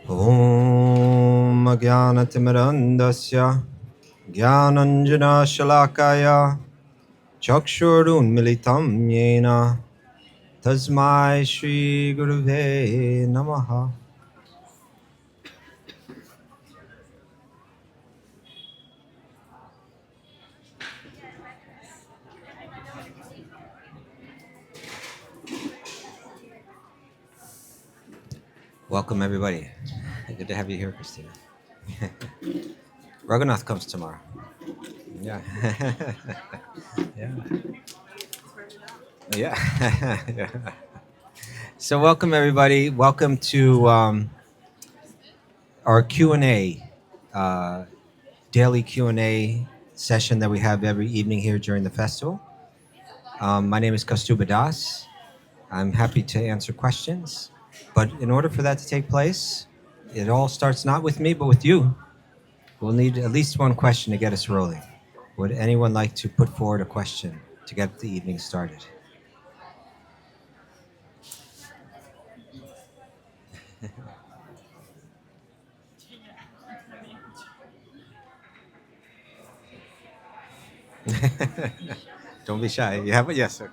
Om Jnanatimirandasya Jnananjana Shalakaya Chakshurun Militam Yena Tasmai Shri Guruve Namaha. Welcome everybody. Good to have you here, Christina. Raghunath comes tomorrow. Yeah. Yeah. Yeah. Yeah. So welcome everybody. Welcome to our Q&A, daily Q&A session that we have every evening here during the festival. My name is Kaustubha Das. I'm happy to answer questions. But in order for that to take place, it all starts not with me, but with you. We'll need at least one question to get us rolling. Would anyone like to put forward a question to get the evening started? Don't be shy. You have it? Yes, sir.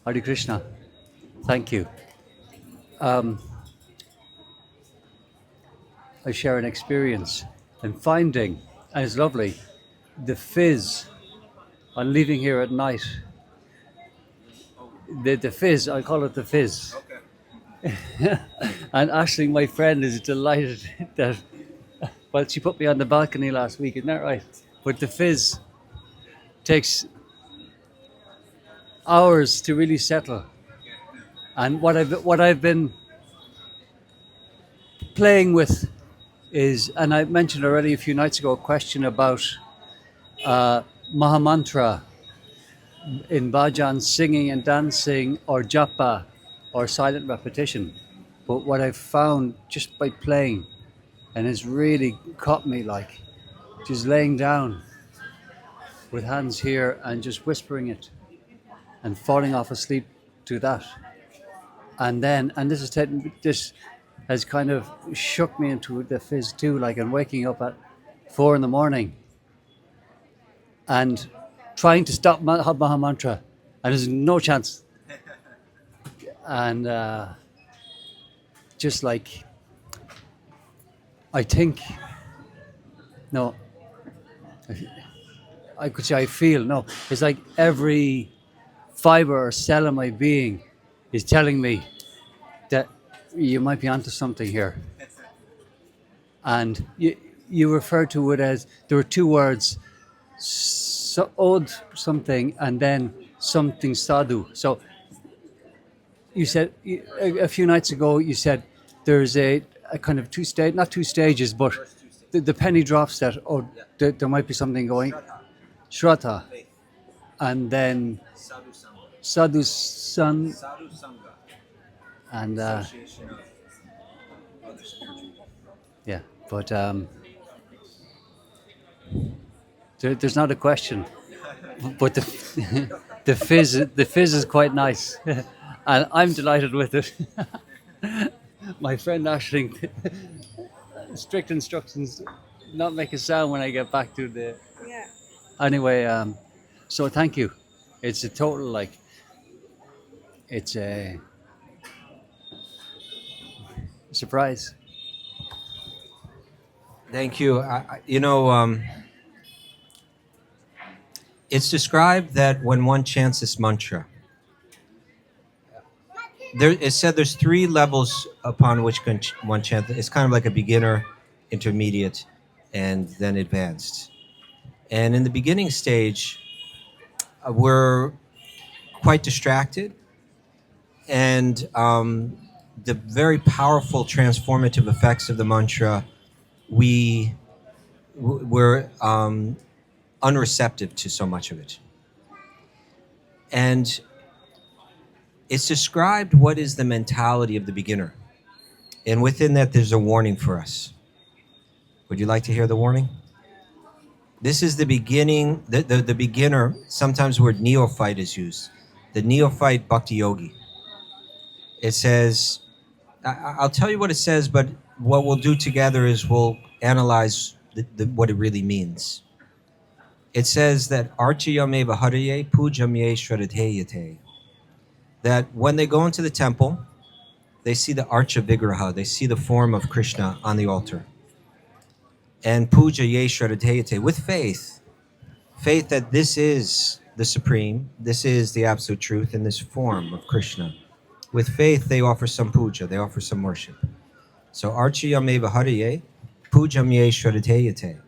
Hare Krishna. Thank you. I share an experience. I'm finding, and it's lovely, the fizz on leaving here at night. The fizz, I call it the fizz. And Ashley, my friend, is delighted that, well, she put me on the balcony last week, isn't that right? But the fizz takes hours to really settle. And what I've been playing with is, and I mentioned already a few nights ago, a question about Mahamantra in bhajan, singing and dancing, or japa, or silent repetition. But what I've found just by playing, and it's really caught me, like just laying down with hands here and just whispering it and falling off asleep to that. And then, and this has kind of shook me into the fizz too, like I'm waking up at 4 a.m. and trying to stop Mahamantra, and there's no chance. And just like, I think, no, I could say I feel, no, it's like every fiber or cell in my being is telling me that you might be onto something here. And you referred to it as, there were two words, od something and then something sadhu. So you said, a few nights ago, you said there's a kind of not two stages, but the penny drops that, oh, there might be something going. Shraddha. And then sadhu san. And yeah, but there's not a question, but the fizz is quite nice, and I'm delighted with it. My friend Ashling, strict instructions, not make a sound when I get back to the. Yeah. Anyway, so thank you. It's a total, like, it's a surprise. Thank you. It's described that when one chants this mantra, it said there's 3 levels upon which one chant. It's kind of like a beginner, intermediate, and then advanced. And in the beginning stage, we're quite distracted, and the very powerful transformative effects of the mantra, we're unreceptive to so much of it. And it's described what is the mentality of the beginner. And within that, there's a warning for us. Would you like to hear the warning? This is the beginning, the beginner. Sometimes the word neophyte is used. The neophyte bhakti yogi. It says, I'll tell you what it says, but what we'll do together is we'll analyze what it really means. It says that Archayame Vaharaye Pujamye Shradheyate. That when they go into the temple, they see the Archa Vigraha, they see the form of Krishna on the altar. And Puja Ye Shradheyate, with faith that this is the supreme, this is the absolute truth in this form of Krishna. With faith, they offer some puja, they offer some worship. So Archayame Vaharaye Pujamye Shradheyate.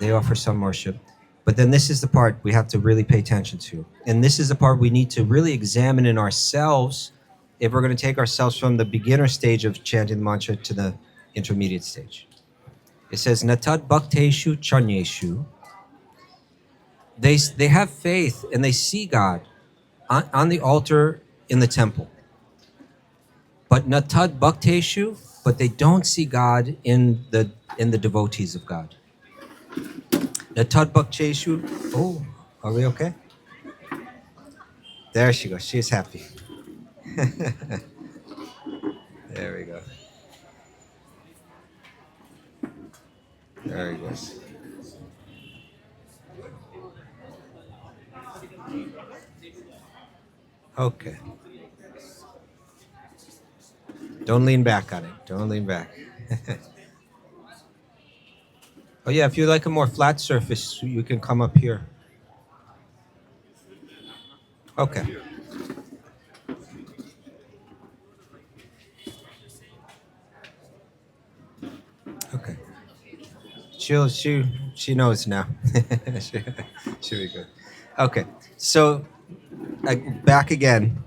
They offer some worship. But then this is the part we have to really pay attention to. And this is the part we need to really examine in ourselves if we're going to take ourselves from the beginner stage of chanting the mantra to the intermediate stage. It says, Natad Bhakteshu Chanyeshu. They have faith and they see God on the altar in the temple. But Natad Bhakteshu, but they don't see God in the devotees of God. Natad Bhakteshu. Oh, are we okay? There she goes. She's happy. There we go. There he goes. Okay. Don't lean back on it. Don't lean back. Oh yeah, if you like a more flat surface, you can come up here. Okay. Okay. She knows now. She'll be good. Okay. So back again.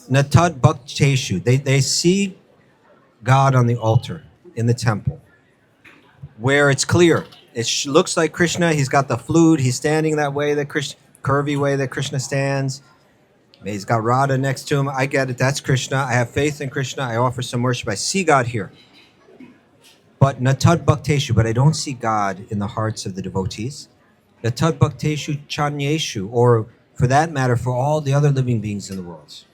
Natad Bhakteshu. They see God on the altar in the temple, where it's clear. It looks like Krishna. He's got the flute. He's standing that way, that curvy way that Krishna stands. He's got Radha next to him. I get it. That's Krishna. I have faith in Krishna. I offer some worship. I see God here. But Natad Bhakteshu, but I don't see God in the hearts of the devotees. Natad Bhakteshu Chanyeshu, or for that matter, for all the other living beings in the world.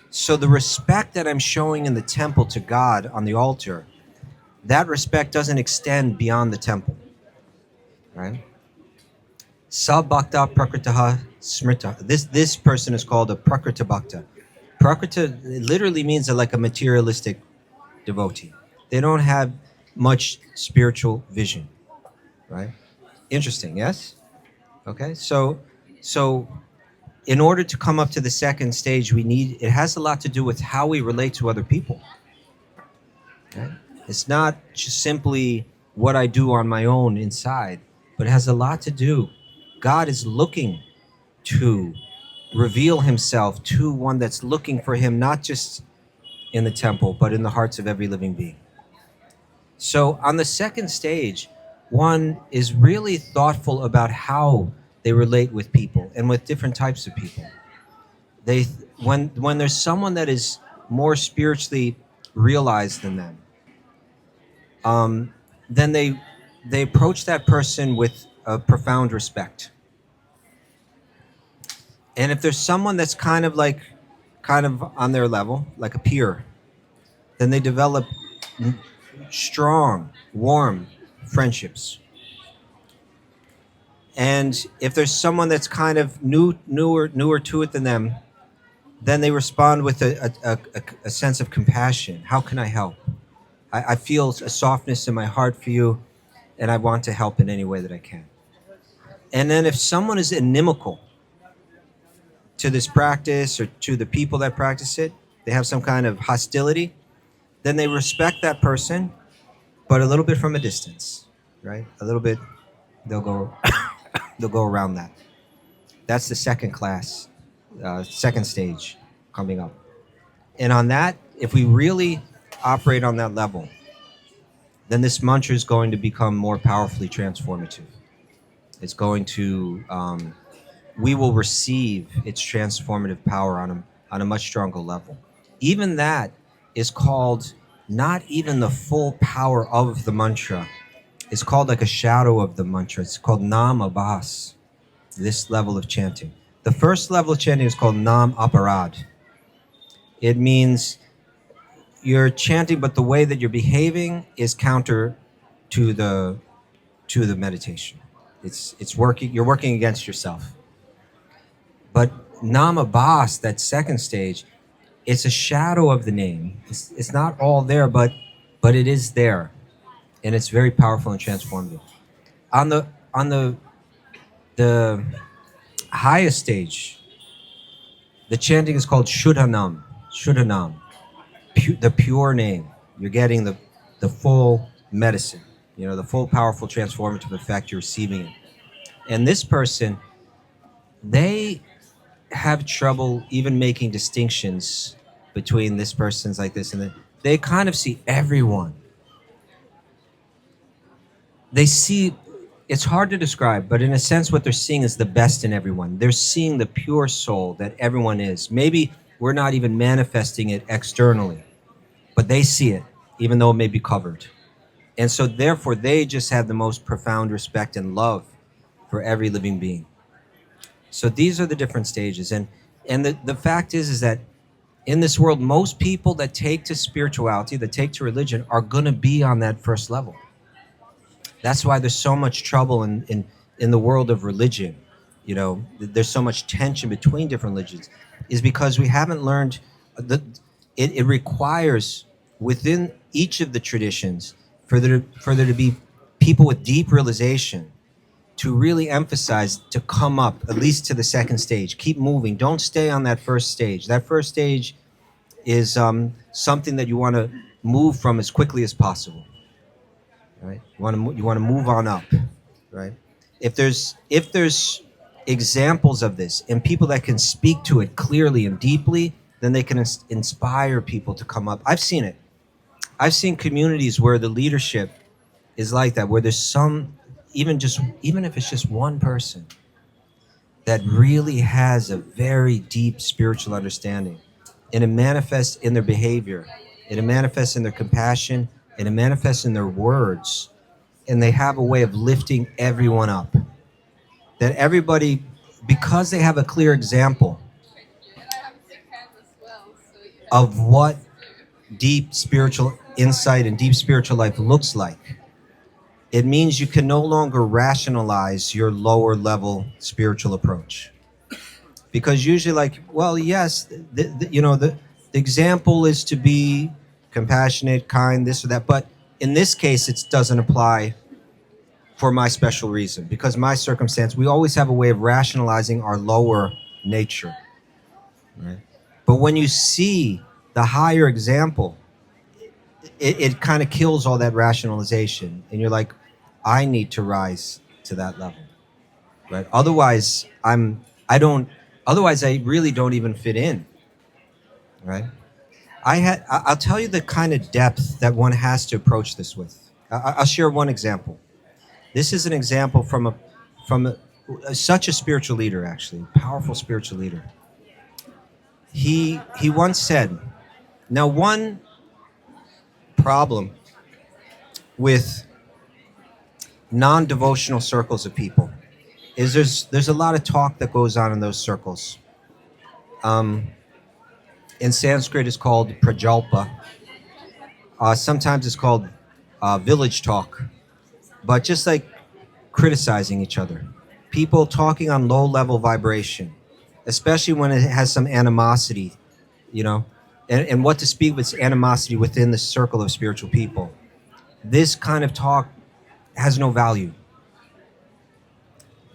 So the respect that I'm showing in the temple to God on the altar, that respect doesn't extend beyond the temple, right? Sabhakta Prakritaha Smrita. This person is called a Prakrita Bhakta. Prakrita literally means like a materialistic devotee. They don't have much spiritual vision, right? Interesting, yes? Okay, so in order to come up to the second stage, it has a lot to do with how we relate to other people. Okay? It's not just simply what I do on my own inside, but it has a lot to do. God is looking to reveal himself to one that's looking for him, not just in the temple, but in the hearts of every living being. So on the second stage, one is really thoughtful about how they relate with people and with different types of people. When there's someone that is more spiritually realized than them, then they approach that person with a profound respect. And if there's someone that's kind of on their level, like a peer, then they develop strong, warm friendships. And if there's someone that's kind of newer to it than them, then they respond with a sense of compassion. How can I help? I feel a softness in my heart for you, and I want to help in any way that I can. And then if someone is inimical to this practice or to the people that practice it, they have some kind of hostility, then they respect that person, but a little bit from a distance, right? A little bit, they'll go around that. That's the second class, second stage coming up. And on that, if we really operate on that level, then this mantra is going to become more powerfully transformative. It's going to, we will receive its transformative power on a much stronger level. Even that is called not even the full power of the mantra. It's called like a shadow of the mantra. It's called Nam Abhas, this level of chanting. The first level of chanting is called Nam Aparad. It means you're chanting, but the way that you're behaving is counter to the meditation. It's working. You're working against yourself. But Namabhas, that second stage, it's a shadow of the name. It's not all there, but it is there, and it's very powerful and transformative. On the highest stage, the chanting is called Shuddhanam. Shuddhanam, the pure name. You're getting the full medicine. The full powerful transformative effect. You're receiving it. And this person, they have trouble even making distinctions between this person's like this and that. They kind of see everyone. They see, it's hard to describe, but in a sense what they're seeing is the best in everyone. They're seeing the pure soul that everyone is. Maybe we're not even manifesting it externally, but they see it, even though it may be covered. And so therefore they just have the most profound respect and love for every living being. So these are the different stages. And the fact is that in this world, most people that take to spirituality, that take to religion, are going to be on that first level. That's why there's so much trouble in the world of religion. There's so much tension between different religions, is because we haven't learned that it requires within each of the traditions for there to be people with deep realization to really emphasize to come up at least to the second stage. Keep moving. Don't stay on that first stage. That first stage is something that you want to move from as quickly as possible. Right? You want to move on up. Right? If there's examples of this and people that can speak to it clearly and deeply, then they can inspire people to come up. I've seen it. I've seen communities where the leadership is like that, where there's even if it's just one person that really has a very deep spiritual understanding, and it manifests in their behavior, and it manifests in their compassion, and it manifests in their words, and they have a way of lifting everyone up. That everybody, because they have a clear example of what deep spiritual insight and deep spiritual life looks like, it means you can no longer rationalize your lower level spiritual approach. Because usually yes, the example is to be compassionate, kind, this or that. But in this case, it doesn't apply for my special reason. Because my circumstance, we always have a way of rationalizing our lower nature. Right? But when you see the higher example, it kind of kills all that rationalization, and you're like, I need to rise to that level, right? Otherwise, I really don't even fit in, right? I'll tell you the kind of depth that one has to approach this with. I'll share one example. This is an example from such a spiritual leader, actually, powerful spiritual leader. He once said, now one problem with non-devotional circles of people is there's a lot of talk that goes on in those circles. In Sanskrit, it's called prajalpa. Sometimes it's called village talk, but just like criticizing each other. People talking on low-level vibration, especially when it has some animosity, and what to speak with animosity within the circle of spiritual people. This kind of talk has no value.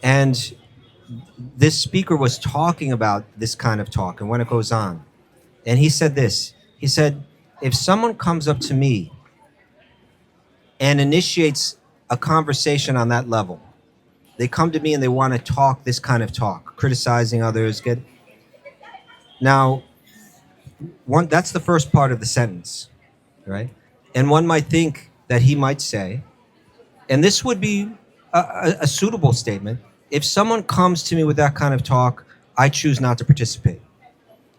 And this speaker was talking about this kind of talk and when it goes on. And he said this. He said, if someone comes up to me and initiates a conversation on that level, they come to me and they want to talk this kind of talk, criticizing others. Now, that's the first part of the sentence, right? And one might think that he might say, and this would be a suitable statement, if someone comes to me with that kind of talk, I choose not to participate.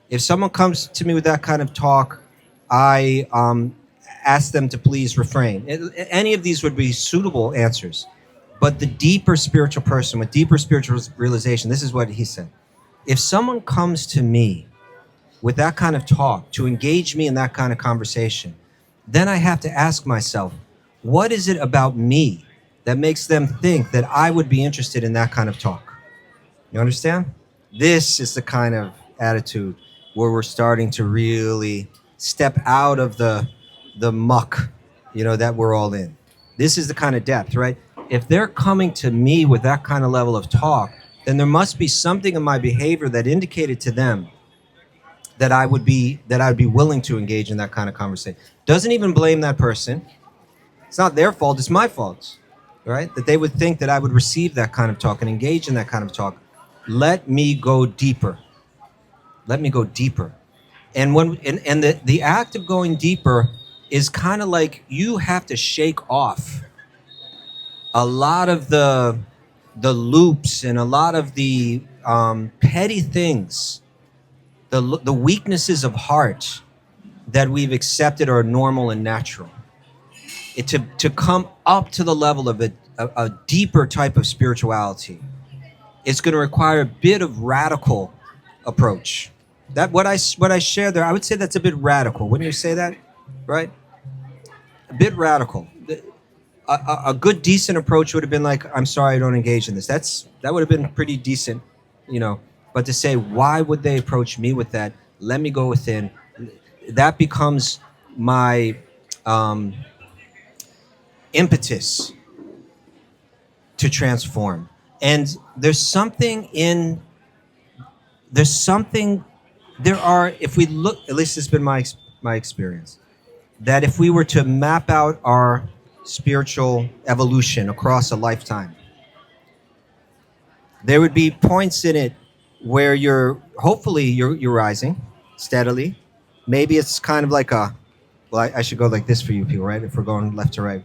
If someone comes to me with that kind of talk, I ask them to please refrain. Any of these would be suitable answers. But the deeper spiritual person with deeper spiritual realization, this is what he said. If someone comes to me with that kind of talk, to engage me in that kind of conversation, then I have to ask myself, what is it about me that makes them think that I would be interested in that kind of talk? You understand? This is the kind of attitude where we're starting to really step out of the muck, that we're all in. This is the kind of depth, right? If they're coming to me with that kind of level of talk, then there must be something in my behavior that indicated to them that I would be willing to engage in that kind of conversation. Doesn't even blame that person. It's not their fault, it's my fault, right? That they would think that I would receive that kind of talk and engage in that kind of talk. Let me go deeper. Let me go deeper. And the act of going deeper is kind of like you have to shake off a lot of the loops and a lot of the petty things, the weaknesses of heart that we've accepted are normal and natural. To come up to the level of a deeper type of spirituality, it's going to require a bit of radical approach. That what I share there, I would say that's a bit radical. Wouldn't you say that? Right? A bit radical. A good decent approach would have been like, I'm sorry, I don't engage in this. That would have been pretty decent, But to say, why would they approach me with that? Let me go within. That becomes my impetus to transform. And if we look, at least it's been my experience, that if we were to map out our spiritual evolution across a lifetime, there would be points in it where hopefully you're rising steadily. Maybe it's kind of like I should go like this for you people, right? If we're going left to right,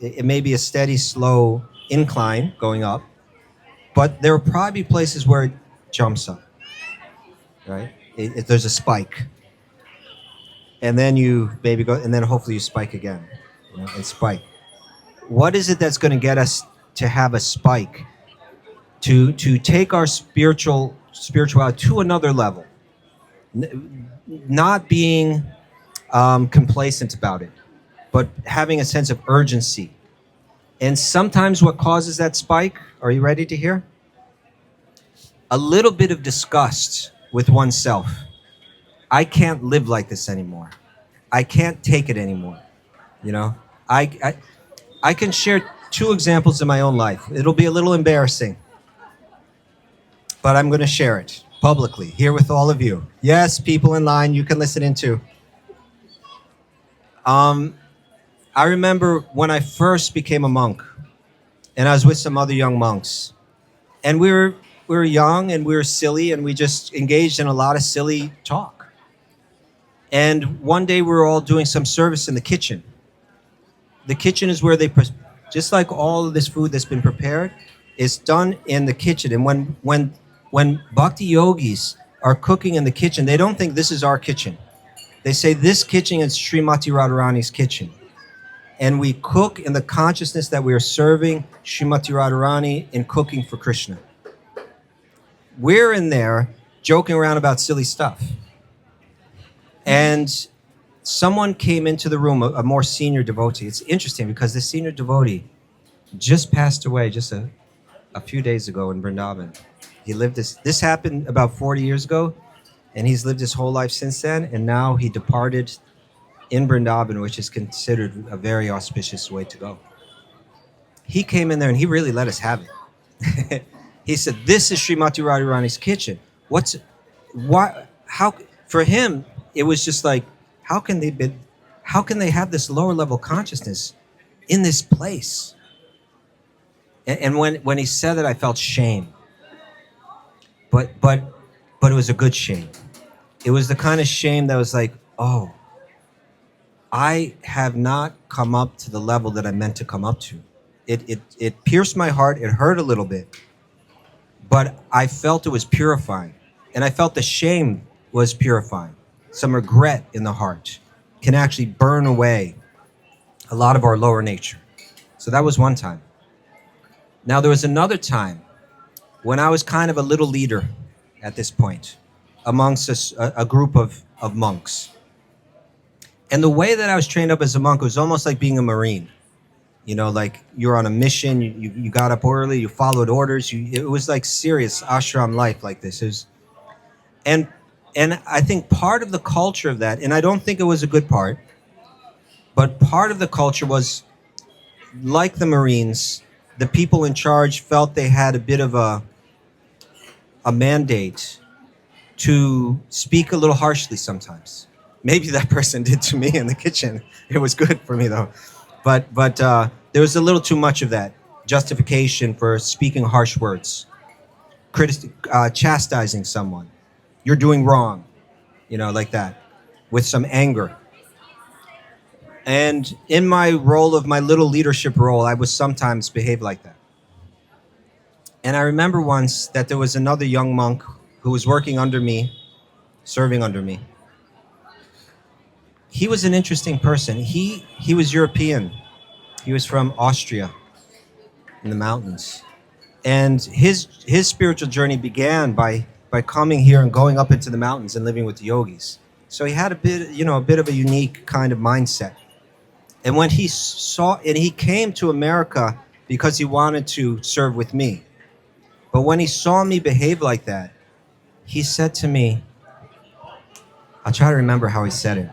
it may be a steady, slow incline going up, but there will probably be places where it jumps up, right? There's a spike, and then you maybe go, and then hopefully you spike again, and spike. What is it that's going to get us to have a spike, to take our spirituality to another level, not being complacent about it, but having a sense of urgency? And sometimes what causes that spike, are you ready to hear? A little bit of disgust with oneself. I can't live like this anymore. I can't take it anymore. I can share two examples in my own life. It'll be a little embarrassing, but I'm going to share it publicly here with all of you. Yes, people in line, you can listen in too. I remember when I first became a monk, and I was with some other young monks, and we were young and we were silly, and we just engaged in a lot of silly talk. And one day we were all doing some service in the kitchen. The kitchen is where just like all of this food that's been prepared, is done in the kitchen. And when bhakti yogis are cooking in the kitchen, they don't think this is our kitchen. They say this kitchen is Srimati Radharani's kitchen. And we cook in the consciousness that we are serving Srimati Radharani in cooking for Krishna. We're in there joking around about silly stuff. And someone came into the room, a more senior devotee. It's interesting because this senior devotee just passed away just a few days ago in Vrindavan. He lived this happened about 40 years ago, and he's lived his whole life since then, and now he departed in Vrindavan, which is considered a very auspicious way to go. He came in there and he really let us have it. He said, this is Srimati Radharani's kitchen. For him, it was just like, how can they have this lower level consciousness in this place? And when he said that, I felt shame. But it was a good shame. It was the kind of shame that was like, oh, I have not come up to the level that I meant to come up to. It pierced my heart. It hurt a little bit. But I felt it was purifying. And I felt the shame was purifying. Some regret in the heart can actually burn away a lot of our lower nature. So that was one time. Now there was another time when I was kind of a little leader at this point. amongst a group of monks. And the way that I was trained up as a monk was almost like being a Marine. You know, like you're on a mission, you got up early, you followed orders. It was like serious ashram life like this. And I think part of the culture of that, and I don't think it was a good part, but part of the culture was, like the Marines, the people in charge felt they had a bit of a mandate to speak a little harshly sometimes. Maybe that person did to me in the kitchen. It was good for me though. But there was a little too much of that justification for speaking harsh words, chastising someone. You're doing wrong, you know, like that, with some anger. And in my role of my little leadership role, I would sometimes behave like that. And I remember once that there was another young monk who was working under me, serving under me. He was an interesting person. He was European. He was from Austria in the mountains. And his spiritual journey began by coming here and going up into the mountains and living with the yogis. So he had a bit of a unique kind of mindset. And when he came to America because he wanted to serve with me. But when he saw me behave like that, he said to me, I'll try to remember how he said it.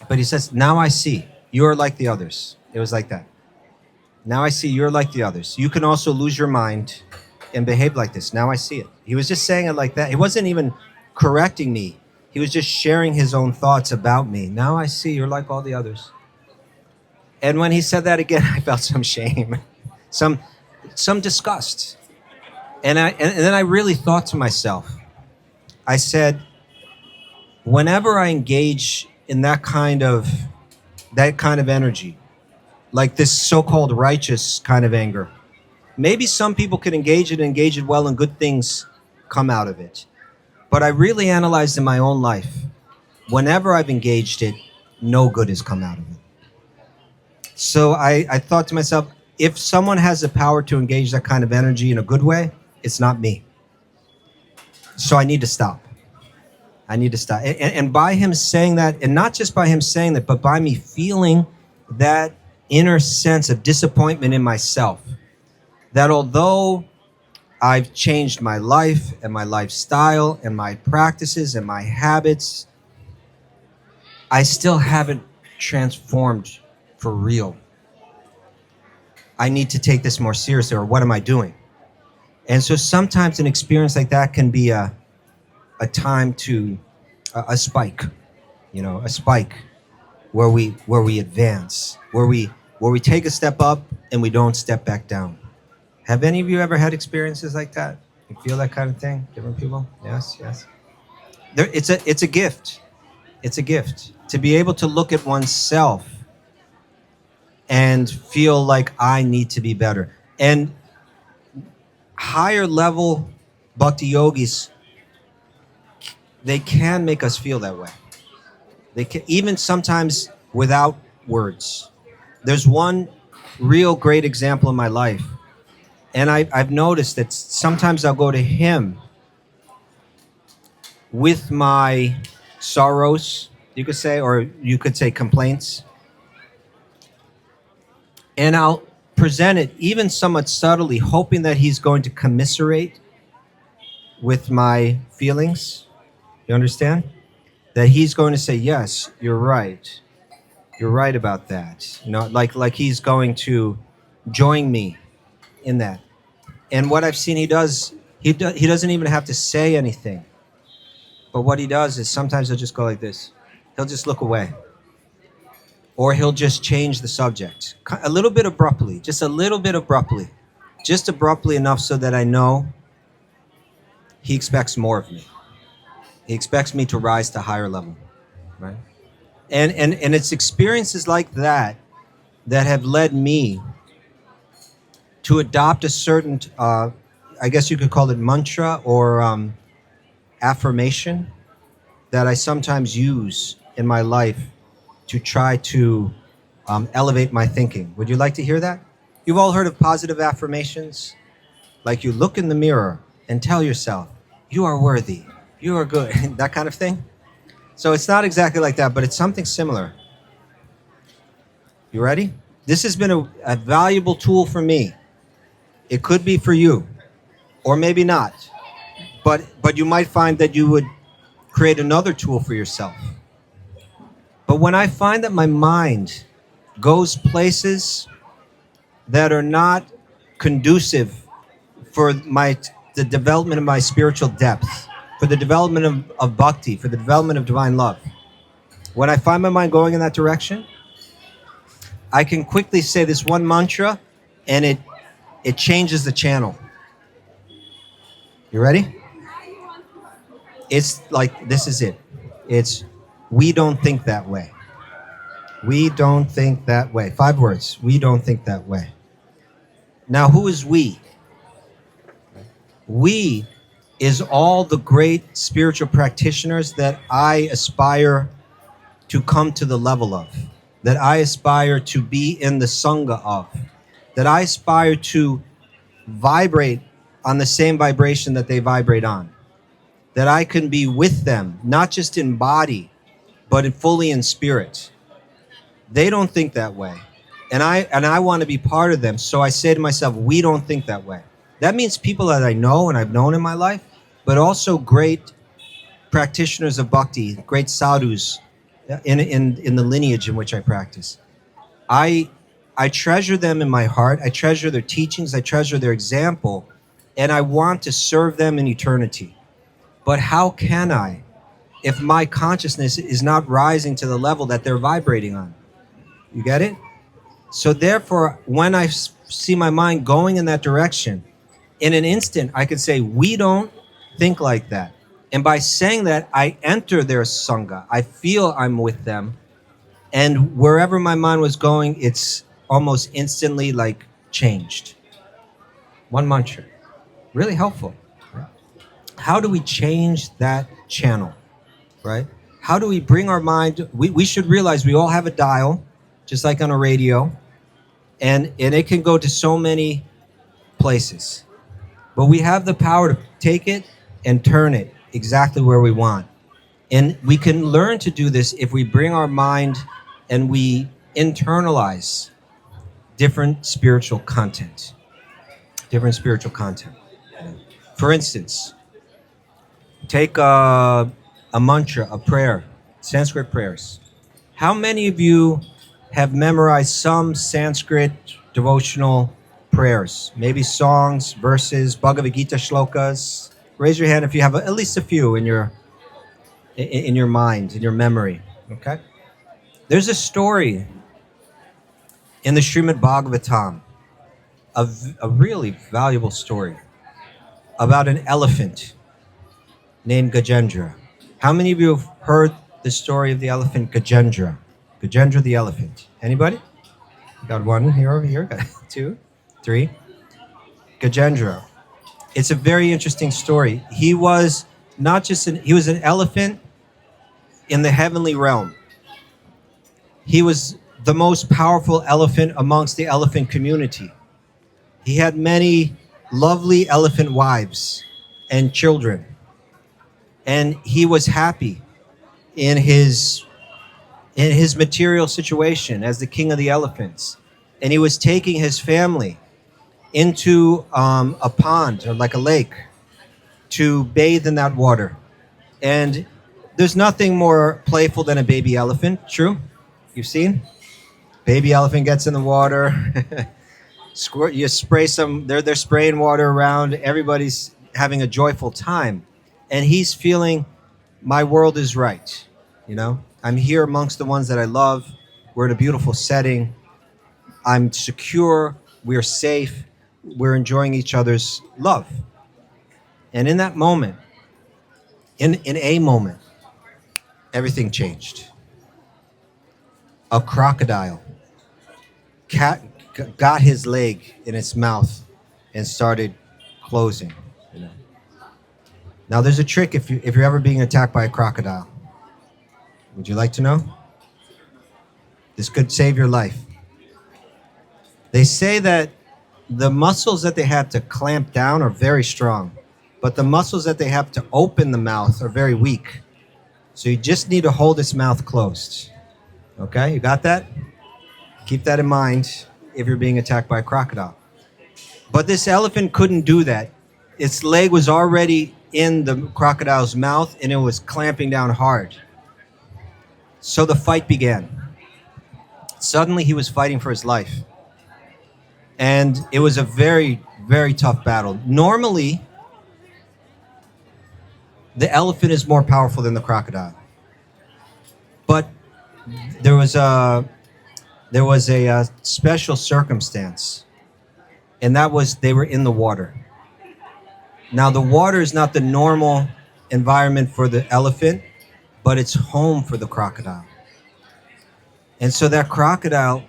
But he says, now I see, you're like the others. It was like that. Now I see you're like the others. You can also lose your mind and behave like this. Now I see it. He was just saying it like that. He wasn't even correcting me. He was just sharing his own thoughts about me. Now I see you're like all the others. And when he said that again, I felt some shame, some disgust. And then I really thought to myself, I said, whenever I engage in that kind of energy, like this so-called righteous kind of anger, maybe some people could engage it well and good things come out of it. But I really analyzed in my own life, whenever I've engaged it, no good has come out of it. So I thought to myself, if someone has the power to engage that kind of energy in a good way, it's not me. So I need to stop. And by him saying that, and not just by him saying that, but by me feeling that inner sense of disappointment in myself, that although I've changed my life and my lifestyle and my practices and my habits, I still haven't transformed for real. I need to take this more seriously, or what am I doing? And so sometimes an experience like that can be a time to a spike, a spike where we advance, where we take a step up and we don't step back down. Have any of you ever had experiences like that? You feel that kind of thing? Different people? Yes. It's a gift. It's a gift to be able to look at oneself and feel like I need to be better. And higher level bhakti yogis, they can make us feel that way. They can, even sometimes without words. There's one real great example in my life. And I've noticed that sometimes I'll go to him with my sorrows, you could say, or you could say complaints. And I'll present it even somewhat subtly, hoping that he's going to commiserate with my feelings. You understand? That he's going to say, yes, you're right. You're right about that. Like he's going to join me in that. And what I've seen he doesn't even have to say anything. But what he does is sometimes he'll just go like this. He'll just look away. Or he'll just change the subject. A little bit abruptly. Just abruptly enough so that I know he expects more of me. He expects me to rise to a higher level. Right? And it's experiences like that have led me to adopt a certain, I guess you could call it mantra or affirmation that I sometimes use in my life to try to elevate my thinking. Would you like to hear that? You've all heard of positive affirmations? Like you look in the mirror and tell yourself, you are worthy. You are good. That kind of thing. So it's not exactly like that, but it's something similar. You ready? This has been a valuable tool for me. It could be for you, or maybe not. But you might find that you would create another tool for yourself. But when I find that my mind goes places that are not conducive for the development of my spiritual depth, for the development of bhakti, for the development of divine love, when I find my mind going in that direction, I can quickly say this one mantra, and it changes the channel. You ready? It's like, this is it. It's, we don't think that way. We don't think that way. 5 words. We don't think that way. Now, who is we? We is all the great spiritual practitioners that I aspire to come to the level of, that I aspire to be in the Sangha of, that I aspire to vibrate on the same vibration that they vibrate on, that I can be with them, not just in body, but fully in spirit. They don't think that way. And I want to be part of them. So I say to myself, we don't think that way. That means people that I know and I've known in my life, but also great practitioners of bhakti, great sadhus in the lineage in which I practice. I treasure them in my heart. I treasure their teachings. I treasure their example. And I want to serve them in eternity. But how can I if my consciousness is not rising to the level that they're vibrating on? You get it? So therefore, when I see my mind going in that direction, in an instant, I could say, we don't think like that. And by saying that, I enter their Sangha. I feel I'm with them. And wherever my mind was going, it's almost instantly like changed. One mantra. Really helpful. Right? How do we change that channel? Right? How do we bring our mind? We should realize we all have a dial, just like on a radio. And it can go to so many places. But we have the power to take it and turn it exactly where we want. And we can learn to do this if we bring our mind and we internalize different spiritual content. Different spiritual content. For instance, take a mantra, a prayer, Sanskrit prayers. How many of you have memorized some Sanskrit devotional prayers? Maybe songs, verses, Bhagavad Gita shlokas. Raise your hand if you have at least a few in your mind, in your memory. Okay? There's a story in the Srimad Bhagavatam, a really valuable story about an elephant named Gajendra. How many of you have heard the story of the elephant Gajendra? Gajendra the elephant. Anybody? Got one here, over here. Got 2, 3. Gajendra. It's a very interesting story. He was not just he was an elephant in the heavenly realm. He was the most powerful elephant amongst the elephant community. He had many lovely elephant wives and children. And he was happy in his material situation as the king of the elephants. And he was taking his family into a pond or like a lake to bathe in that water. And there's nothing more playful than a baby elephant. True? You've seen? Baby elephant gets in the water. Squirt, you spray some, they're spraying water around. Everybody's having a joyful time. And he's feeling, my world is right. You know, I'm here amongst the ones that I love. We're in a beautiful setting. I'm secure. We're safe. We're enjoying each other's love. And in that moment, in a moment, everything changed. A crocodile got his leg in its mouth and started closing. You know. Now, there's a trick if you're ever being attacked by a crocodile. Would you like to know? This could save your life. They say that the muscles that they have to clamp down are very strong. but the muscles that they have to open the mouth are very weak. So you just need to hold its mouth closed. Okay, you got that? Keep that in mind if you're being attacked by a crocodile. But this elephant couldn't do that. Its leg was already in the crocodile's mouth and it was clamping down hard. So the fight began. Suddenly he was fighting for his life. And it was a very, very tough battle. Normally, the elephant is more powerful than the crocodile. But there was a special circumstance, and that was they were in the water. Now, the water is not the normal environment for the elephant, but it's home for the crocodile. And so that crocodile,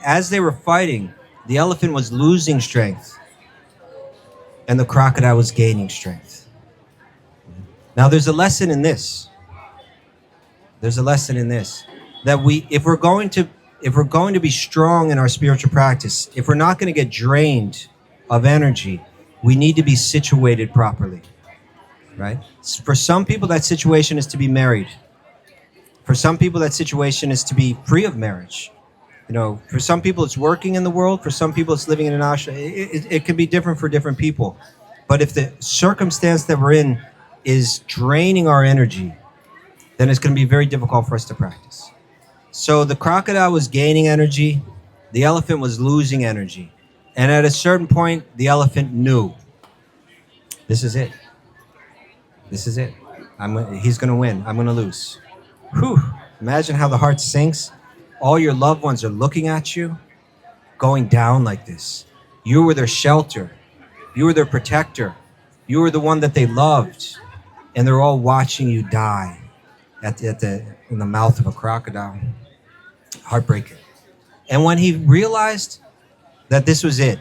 as they were fighting, the elephant was losing strength, and the crocodile was gaining strength. Now, there's a lesson in this. There's a lesson in this that if we're going to be strong in our spiritual practice, if we're not going to get drained of energy, we need to be situated properly, right? For some people, that situation is to be married. For some people, that situation is to be free of marriage. You know, for some people, it's working in the world. For some people, it's living in an ashram. It can be different for different people. But if the circumstance that we're in is draining our energy, then it's going to be very difficult for us to practice. So the crocodile was gaining energy. The elephant was losing energy. And at a certain point, the elephant knew, this is it. This is it. He's going to win. I'm going to lose. Whew. Imagine how the heart sinks. All your loved ones are looking at you, going down like this. You were their shelter. You were their protector. You were the one that they loved. And they're all watching you die in the mouth of a crocodile. Heartbreaking. And when he realized that this was it,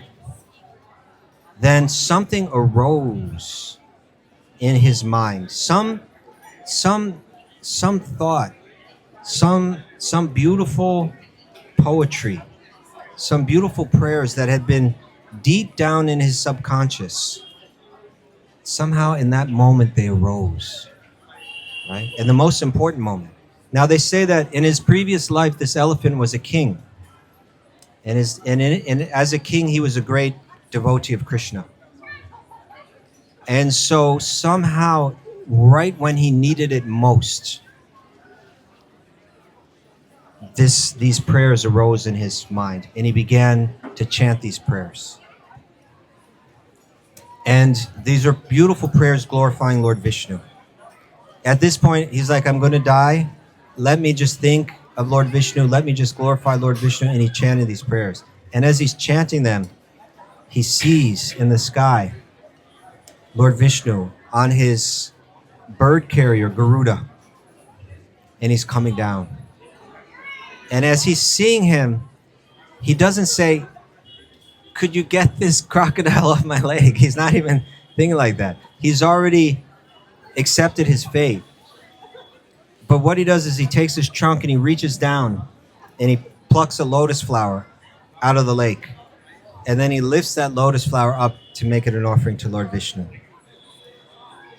then something arose in his mind. Some thought, some beautiful poetry, some beautiful prayers that had been deep down in his subconscious. Somehow in that moment they arose, right? And the most important moment. Now they say that in his previous life, this elephant was a king. And as a king, he was a great devotee of Krishna. And so somehow, right when he needed it most, these prayers arose in his mind, and he began to chant these prayers. And these are beautiful prayers glorifying Lord Vishnu. At this point, he's like, I'm going to die. Let me just think of Lord Vishnu. Let me just glorify Lord Vishnu. And he chanted these prayers. And as he's chanting them, he sees in the sky Lord Vishnu on his bird carrier, Garuda. And he's coming down. And as he's seeing him, he doesn't say, could you get this crocodile off my leg? He's not even thinking like that. He's already accepted his fate. But what he does is he takes his trunk and he reaches down and he plucks a lotus flower out of the lake. And then he lifts that lotus flower up to make it an offering to Lord Vishnu.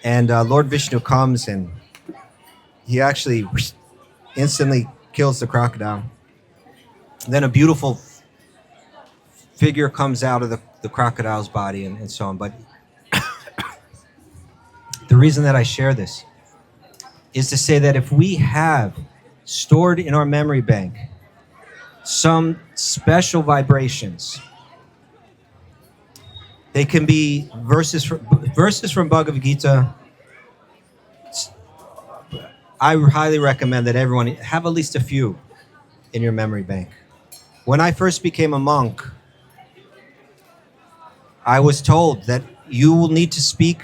And Lord Vishnu comes and he actually instantly kills the crocodile. Then a beautiful figure comes out of the crocodile's body and so on. But the reason that I share this is to say that if we have stored in our memory bank some special vibrations, they can be verses from Bhagavad Gita. I highly recommend that everyone have at least a few in your memory bank. When I first became a monk, I was told that you will need to speak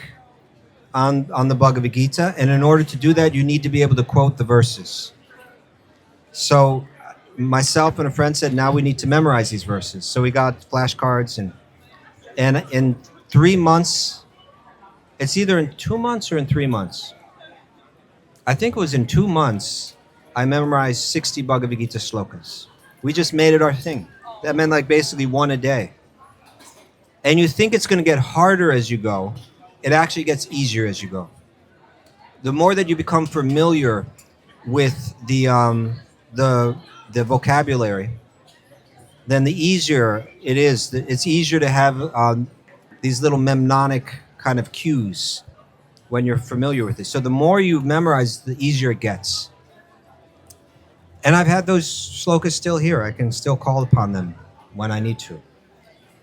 on the Bhagavad Gita, and in order to do that, you need to be able to quote the verses. So myself and a friend said, now we need to memorize these verses. So we got flashcards, and in 3 months, it's either in 2 months or in 3 months. I think it was in 2 months, I memorized 60 Bhagavad Gita slokas. We just made it our thing. That meant like basically one a day. And you think it's going to get harder as you go, it actually gets easier as you go. The more that you become familiar with the vocabulary, then the easier it is. It's easier to have these little mnemonic kind of cues when you're familiar with it. So the more you memorize, the easier it gets. And I've had those slokas still here. I can still call upon them when I need to.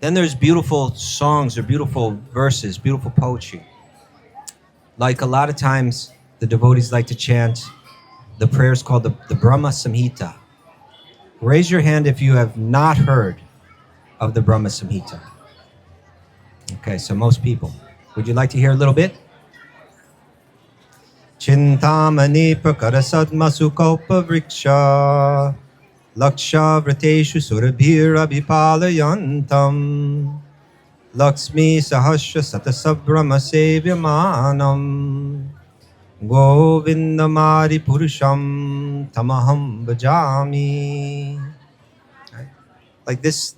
Then there's beautiful songs or beautiful verses, beautiful poetry. Like a lot of times, the devotees like to chant the prayers called the Brahma Samhita. Raise your hand if you have not heard of the Brahma Samhita. Okay, so most people. Would you like to hear a little bit? Chintamani prakara sadmasukopa vriksha laksha vrateshu surabhir abhipalayantam Lakshmi sahasra satasabrama sevyamanam Govindamari purusham tamaham bhajami. Right? Like this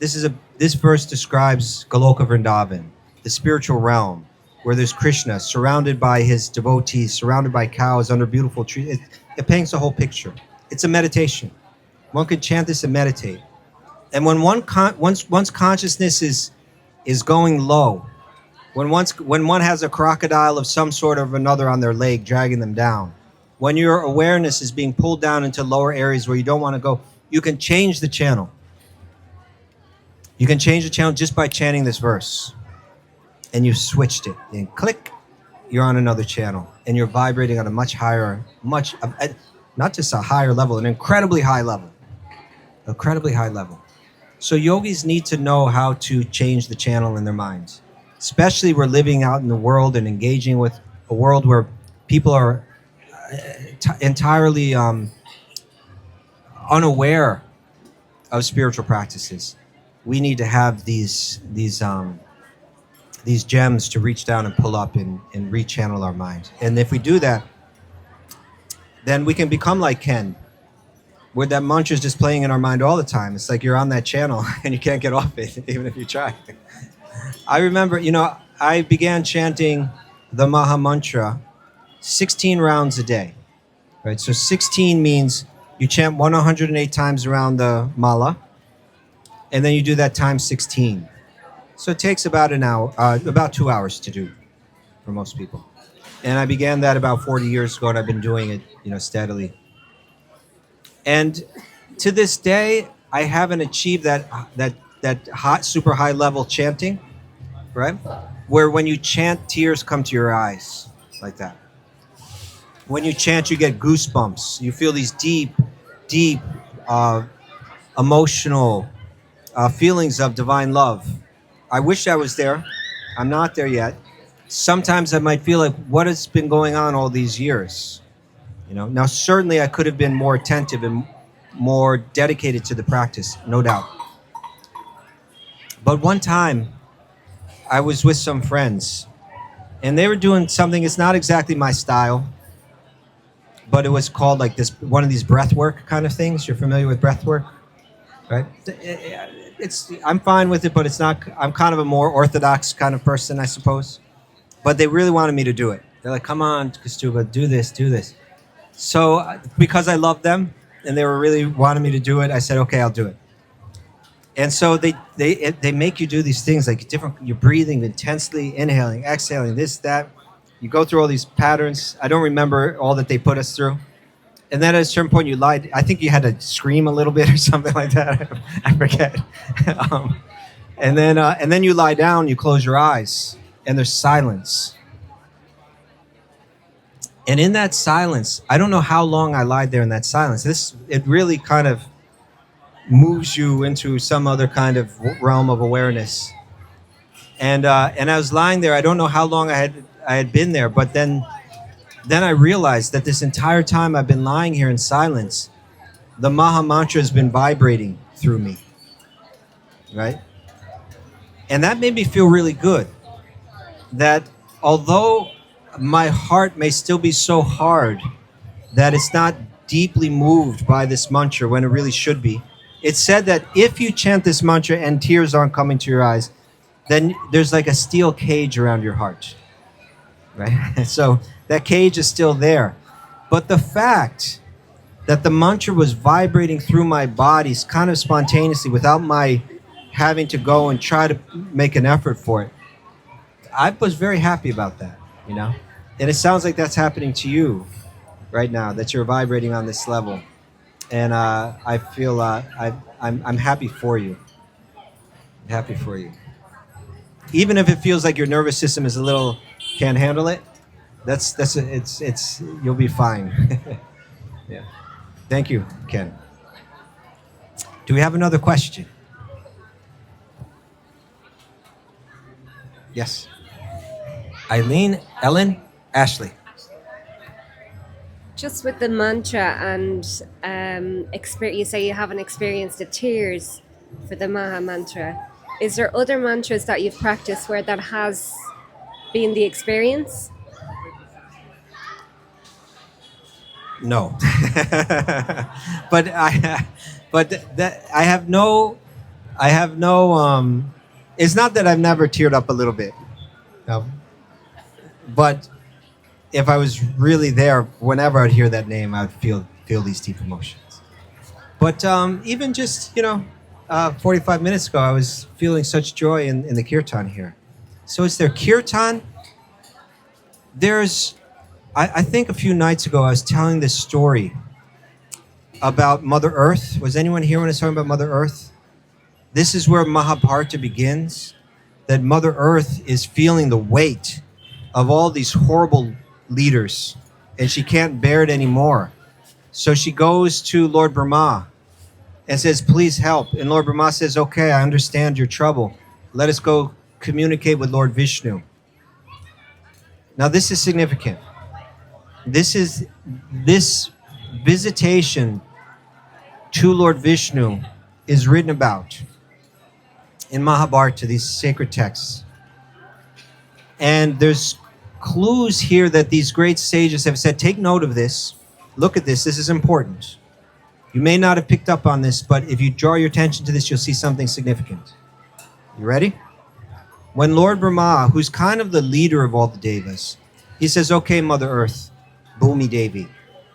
verse describes Goloka Vrindavan, the spiritual realm, where there's Krishna surrounded by his devotees, surrounded by cows under beautiful trees. It paints a whole picture. It's a meditation. One can chant this and meditate. And when one's consciousness is going low, when one has a crocodile of some sort of another on their leg dragging them down, when your awareness is being pulled down into lower areas where you don't want to go, you can change the channel. You can change the channel just by chanting this verse. And you switched it. And click, you're on another channel. And you're vibrating on a much higher, not just a higher level, an incredibly high level. Incredibly high level. So yogis need to know how to change the channel in their minds. Especially we're living out in the world and engaging with a world where people are entirely unaware of spiritual practices. We need to have these gems to reach down and pull up and rechannel our mind. And if we do that, then we can become like Ken, where that mantra is just playing in our mind all the time. It's like you're on that channel and you can't get off it, even if you try. I remember, I began chanting the Maha Mantra 16 rounds a day, right? So 16 means you chant 108 times around the mala, and then you do that times 16. So it takes about an hour, about 2 hours to do for most people. And I began that about 40 years ago, and I've been doing it, steadily. And to this day, I haven't achieved that hot, super high level chanting, right? Where when you chant, tears come to your eyes, like that. When you chant, you get goosebumps. You feel these deep, emotional feelings of divine love. I wish I was there. I'm not there yet. Sometimes I might feel like, what has been going on all these years? Now certainly I could have been more attentive and more dedicated to the practice, no doubt. But one time I was with some friends and they were doing something, it's not exactly my style, but it was called like this, one of these breath work kind of things. You're familiar with breath work, right? I'm fine with it, but it's not, I'm kind of a more orthodox kind of person, I suppose. But they really wanted me to do it. They're like, come on, Kastuba, do this. So because I love them and they were really wanting me to do it, I said, okay, I'll do it. And so they make you do these things like different, you're breathing intensely, inhaling, exhaling, this, that. You go through all these patterns. I don't remember all that they put us through. And then at a certain point you lied. I think you had to scream a little bit or something like that. I forget. And then you lie down, you close your eyes, and there's silence. And in that silence, I don't know how long I lied there in that silence. It really kind of moves you into some other kind of realm of awareness. And I was lying there. I don't know how long I had been there, but then I realized that this entire time I've been lying here in silence, the Maha Mantra has been vibrating through me, right? And that made me feel really good. That although my heart may still be so hard that it's not deeply moved by this mantra when it really should be, it's said that if you chant this mantra and tears aren't coming to your eyes, then there's like a steel cage around your heart. right? So that cage is still there. But the fact that the mantra was vibrating through my body kind of spontaneously without my having to go and try to make an effort for it, I was very happy about that, you know? And it sounds like that's happening to you right now, that you're vibrating on this level. And I feel I'm happy for you. I'm happy for you. Even if it feels like your nervous system is a little can't handle it, it's you'll be fine. Yeah. Thank you, Ken. Do we have another question? Yes. Eileen, Ellen, Ashley. Just with the mantra and you say you haven't experienced the tears for the Maha mantra. Is there other mantras that you've practiced where that has been the experience? No. but I have no it's not that I've never teared up a little bit. No. But if I was really there, whenever I'd hear that name, I'd feel these deep emotions. But even just 45 minutes ago, I was feeling such joy in the Kirtan here. So it's their Kirtan. I think a few nights ago, I was telling this story about Mother Earth. Was anyone here when I was talking about Mother Earth? This is where Mahabharata begins, that Mother Earth is feeling the weight of all these horrible leaders, and she can't bear it anymore. So she goes to Lord Brahma and says, please help. And Lord Brahma says, okay, I understand your trouble. Let us go communicate with Lord Vishnu. Now this is significant. This visitation to Lord Vishnu is written about in Mahabharata, these sacred texts. And there's clues here that these great sages have said, take note of this. Look at this. This is important. You may not have picked up on this, but if you draw your attention to this, you'll see something significant. You ready? When Lord Brahma, who's kind of the leader of all the devas, he says, okay, Mother Earth, Bhumi Devi,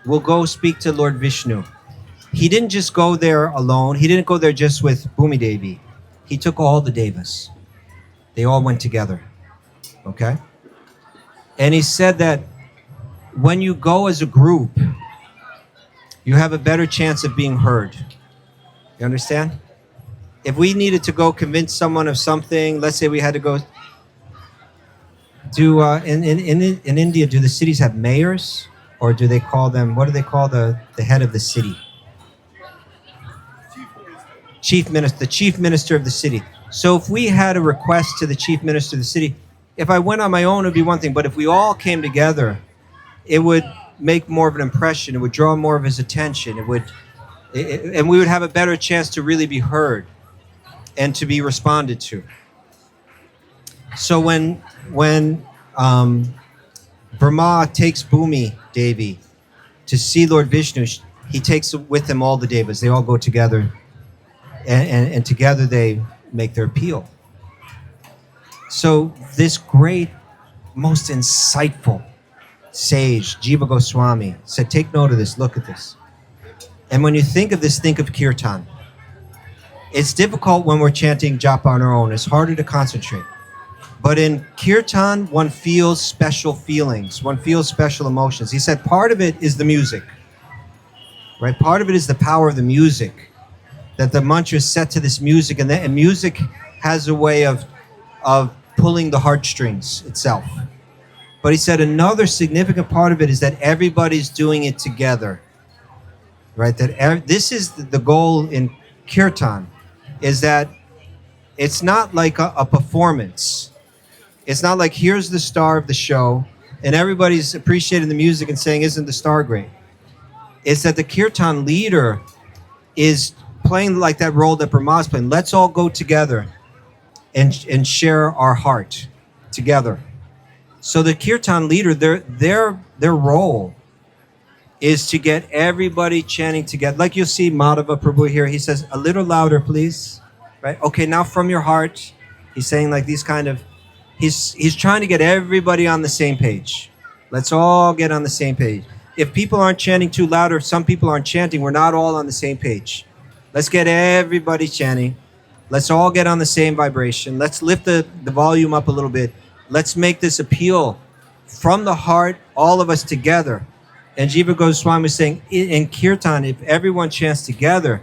we'll go speak to Lord Vishnu. He didn't just go there alone. He didn't go there just with Bhumi Devi. He took all the devas. They all went together. Okay? And he said that when you go as a group, you have a better chance of being heard. You understand? If we needed to go convince someone of something, let's say we had to go do in India, do the cities have mayors, or do they call them, what do they call the head of the city? Chief minister, the chief minister of the city. So if we had a request to the chief minister of the city, if I went on my own, it would be one thing. But if we all came together, it would make more of an impression. It would draw more of his attention. And we would have a better chance to really be heard and to be responded to. So when Brahma takes Bhumi Devi to see Lord Vishnu, he takes with him all the devas. They all go together, and together they make their appeal. So this great, most insightful sage, Jiva Goswami, said, take note of this, look at this. And when you think of this, think of Kirtan. It's difficult when we're chanting japa on our own. It's harder to concentrate. But in Kirtan, one feels special feelings. One feels special emotions. He said part of it is the music. Right? Part of it is the power of the music. That the mantra is set to this music. And music has a way of pulling the heartstrings itself. But he said another significant part of it is that everybody's doing it together. Right? That this is the goal in Kirtan, is that it's not like a performance. It's not like here's the star of the show and everybody's appreciating the music and saying, isn't the star great? It's that the Kirtan leader is playing like that role that Brahma's playing. Let's all go together and share our heart together. So the Kirtan leader, their role is to get everybody chanting together. Like you'll see Madhava Prabhu here, he says, a little louder, please. Right? Okay, now from your heart, he's saying like these kind of He's trying to get everybody on the same page. Let's all get on the same page. If people aren't chanting too loud or some people aren't chanting, we're not all on the same page. Let's get everybody chanting. Let's all get on the same vibration. Let's lift the volume up a little bit. Let's make this appeal from the heart, all of us together. And Jiva Goswami was saying, in Kirtan, if everyone chants together,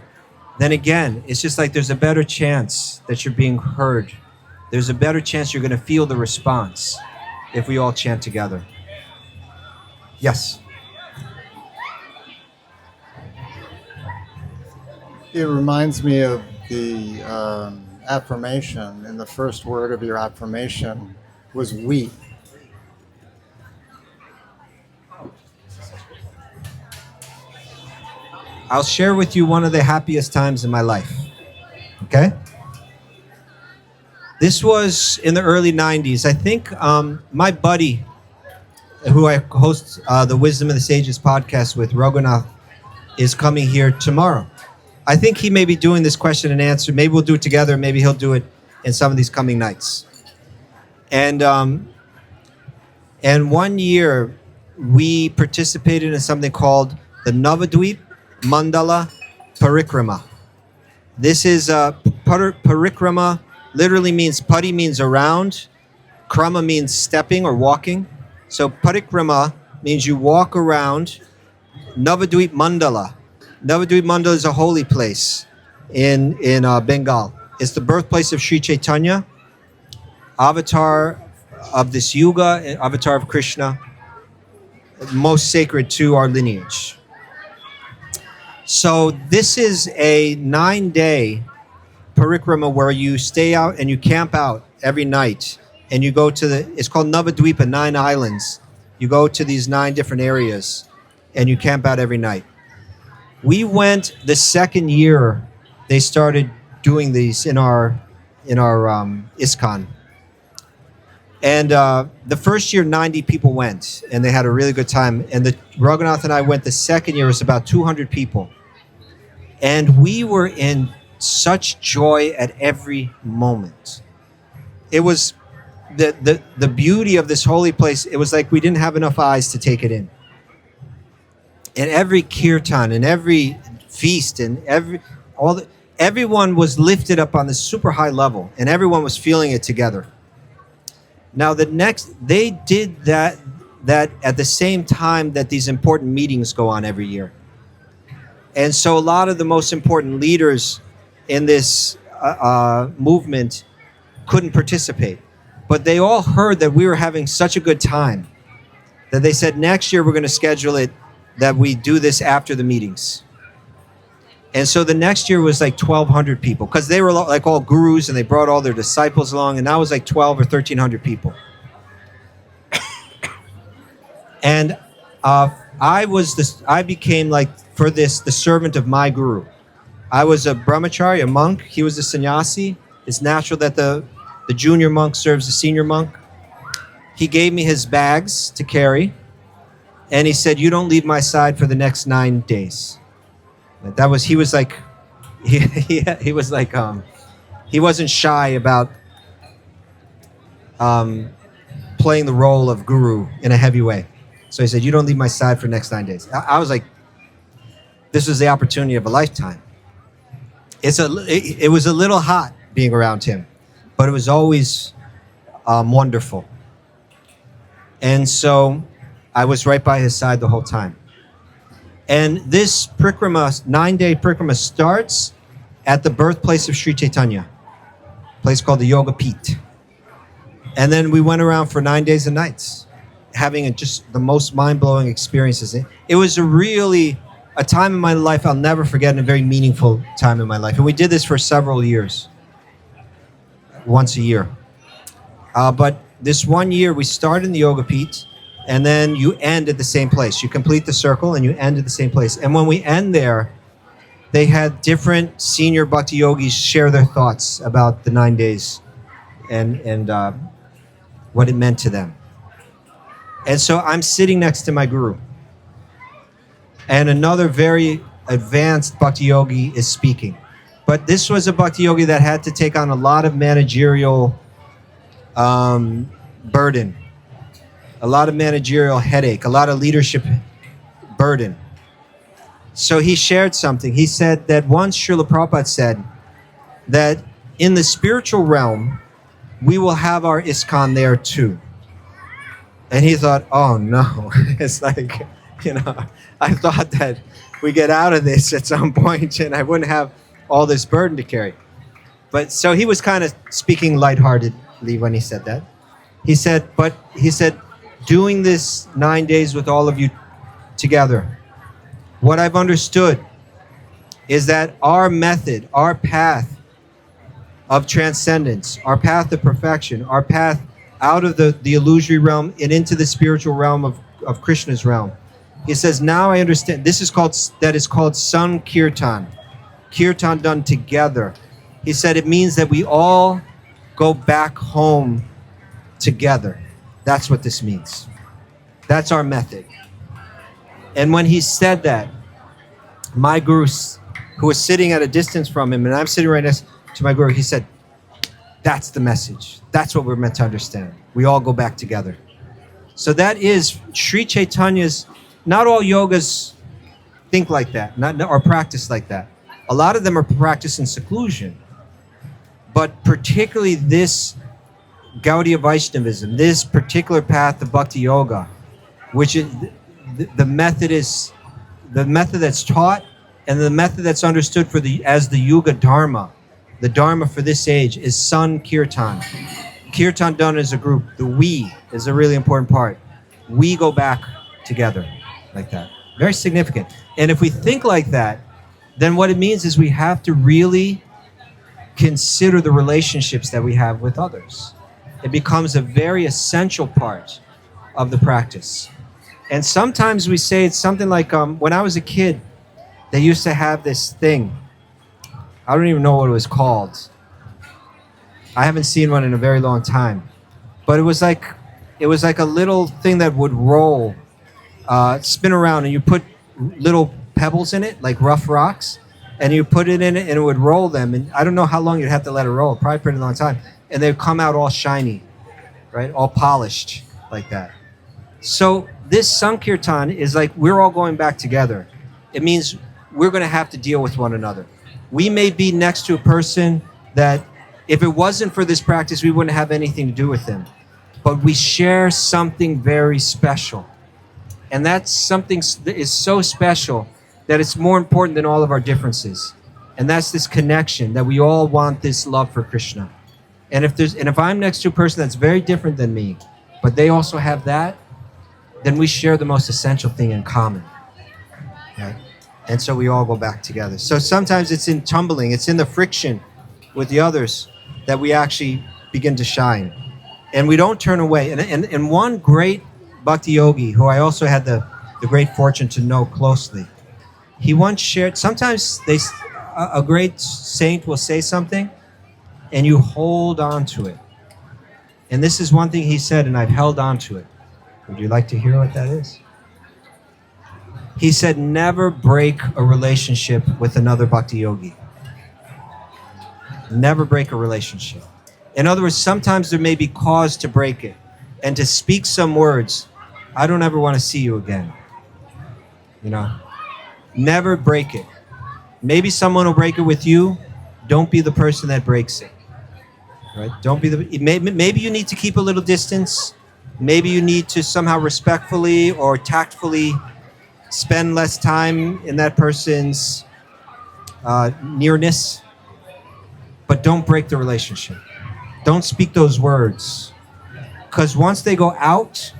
then again, it's just like there's a better chance that you're being heard. There's a better chance you're going to feel the response if we all chant together. Yes? It reminds me of the affirmation, and the first word of your affirmation was we. I'll share with you one of the happiest times in my life. Okay? This was in the early 90s. I think my buddy, who I host the Wisdom of the Sages podcast with, Raghunath, is coming here tomorrow. I think he may be doing this question and answer. Maybe we'll do it together. Maybe he'll do it in some of these coming nights. And 1 year, we participated in something called the Navadvip Mandala Parikrama. This is Parikrama, literally means, pari means around, krama means stepping or walking. So Parikrama means you walk around Navadvip Mandala. Navadvip Mandala is a holy place in Bengal. It's the birthplace of Sri Chaitanya, avatar of this yuga, avatar of Krishna, most sacred to our lineage. So this is a 9-day parikrama where you stay out and you camp out every night, and you go to it's called Navadvipa, 9 islands. You go to these 9 different areas and you camp out every night. We went the second year they started doing these in our ISKCON. And the first year, 90 people went, and they had a really good time. And Raghunath and I went the second year, it was about 200 people. And we were in such joy at every moment. It was the beauty of this holy place. It was like we didn't have enough eyes to take it in. And every kirtan and every feast and everyone was lifted up on this super high level, and everyone was feeling it together. Now they did that at the same time that these important meetings go on every year. And so a lot of the most important leaders in this movement couldn't participate. But they all heard that we were having such a good time that they said, next year we're going to schedule it that we do this after the meetings. And so the next year was like 1,200 people, because they were like all gurus and they brought all their disciples along, and that was like 12 or 1,300 people. And I became like, for this, the servant of my guru. I was a brahmachari, a monk. He was a sannyasi. It's natural that the junior monk serves the senior monk. He gave me his bags to carry, and he said, "You don't leave my side for the next 9 days." He was like, he wasn't shy about playing the role of guru in a heavy way. So he said, "You don't leave my side for the next 9 days." I was like, this was the opportunity of a lifetime. It was a little hot being around him, but it was always wonderful. And so I was right by his side the whole time. And this parikrama, 9-day parikrama, starts at the birthplace of Sri Chaitanya, a place called the Yoga Peeth. And then we went around for 9 days and nights, having just the most mind-blowing experiences. It was a time in my life I'll never forget, and a very meaningful time in my life. And we did this for several years, once a year. But this 1 year, we started in the Yoga Peeth, and then you end at the same place. You complete the circle, and you end at the same place. And when we end there, they had different senior bhakti yogis share their thoughts about the 9 days and what it meant to them. And so I'm sitting next to my guru, and another very advanced bhakti yogi is speaking. But this was a bhakti yogi that had to take on a lot of managerial burden, a lot of managerial headache, a lot of leadership burden. So he shared something. He said that once Srila Prabhupada said that in the spiritual realm, we will have our ISKCON there too. And he thought, oh no, it's like, I thought that we get out of this at some point and I wouldn't have all this burden to carry. But so he was kind of speaking lightheartedly when he said that. He said, doing this 9 days with all of you together, what I've understood is that our method, our path of transcendence, our path of perfection, our path out of the illusory realm and into the spiritual realm of Krishna's realm. He says, now I understand. This is called Sankirtan. Kirtan done together. He said it means that we all go back home together. That's what this means. That's our method. And when he said that, my guru, who was sitting at a distance from him, and I'm sitting right next to my guru, he said, that's the message. That's what we're meant to understand. We all go back together. So that is Sri Chaitanya's, not all yogas think like that, or practice like that. A lot of them are practiced in seclusion. But particularly this Gaudiya Vaishnavism, this particular path of Bhakti Yoga, which is the method that's taught and the method that's understood as the Yuga Dharma. The Dharma for this age is Sankirtan. Kirtan done as a group. The we is a really important part. We go back together like that. Very significant. And if we think like that, then what it means is we have to really consider the relationships that we have with others. It becomes a very essential part of the practice. And sometimes we say it's something like, when I was a kid, they used to have this thing. I don't even know what it was called. I haven't seen one in a very long time. But it was like a little thing that would roll, spin around, and you put little pebbles in it, like rough rocks, and you put it in it, and it would roll them. And I don't know how long you'd have to let it roll, probably a pretty long time. And they'd come out all shiny, right? All polished like that. So this Sankirtan is like we're all going back together. It means we're going to have to deal with one another. We may be next to a person that if it wasn't for this practice, we wouldn't have anything to do with them. But we share something very special. And that's something that is so special that it's more important than all of our differences. And that's this connection that we all want this love for Krishna. And if I'm next to a person that's very different than me, but they also have that, then we share the most essential thing in common. Right? And so we all go back together. So sometimes it's in tumbling, it's in the friction with the others that we actually begin to shine. And we don't turn away. And one great bhakti yogi, who I also had the great fortune to know closely, he once shared, sometimes a great saint will say something and you hold on to it. And this is one thing he said, and I've held on to it. Would you like to hear what that is? He said, never break a relationship with another bhakti yogi. Never break a relationship. In other words, sometimes there may be cause to break it and to speak some words. I don't ever want to see you again. Never break it. Maybe someone will break it with you. Don't be the person that breaks it. Right? Don't be maybe you need to keep a little distance. Maybe you need to somehow respectfully or tactfully spend less time in that person's nearness. But don't break the relationship. Don't speak those words. Because once they go out,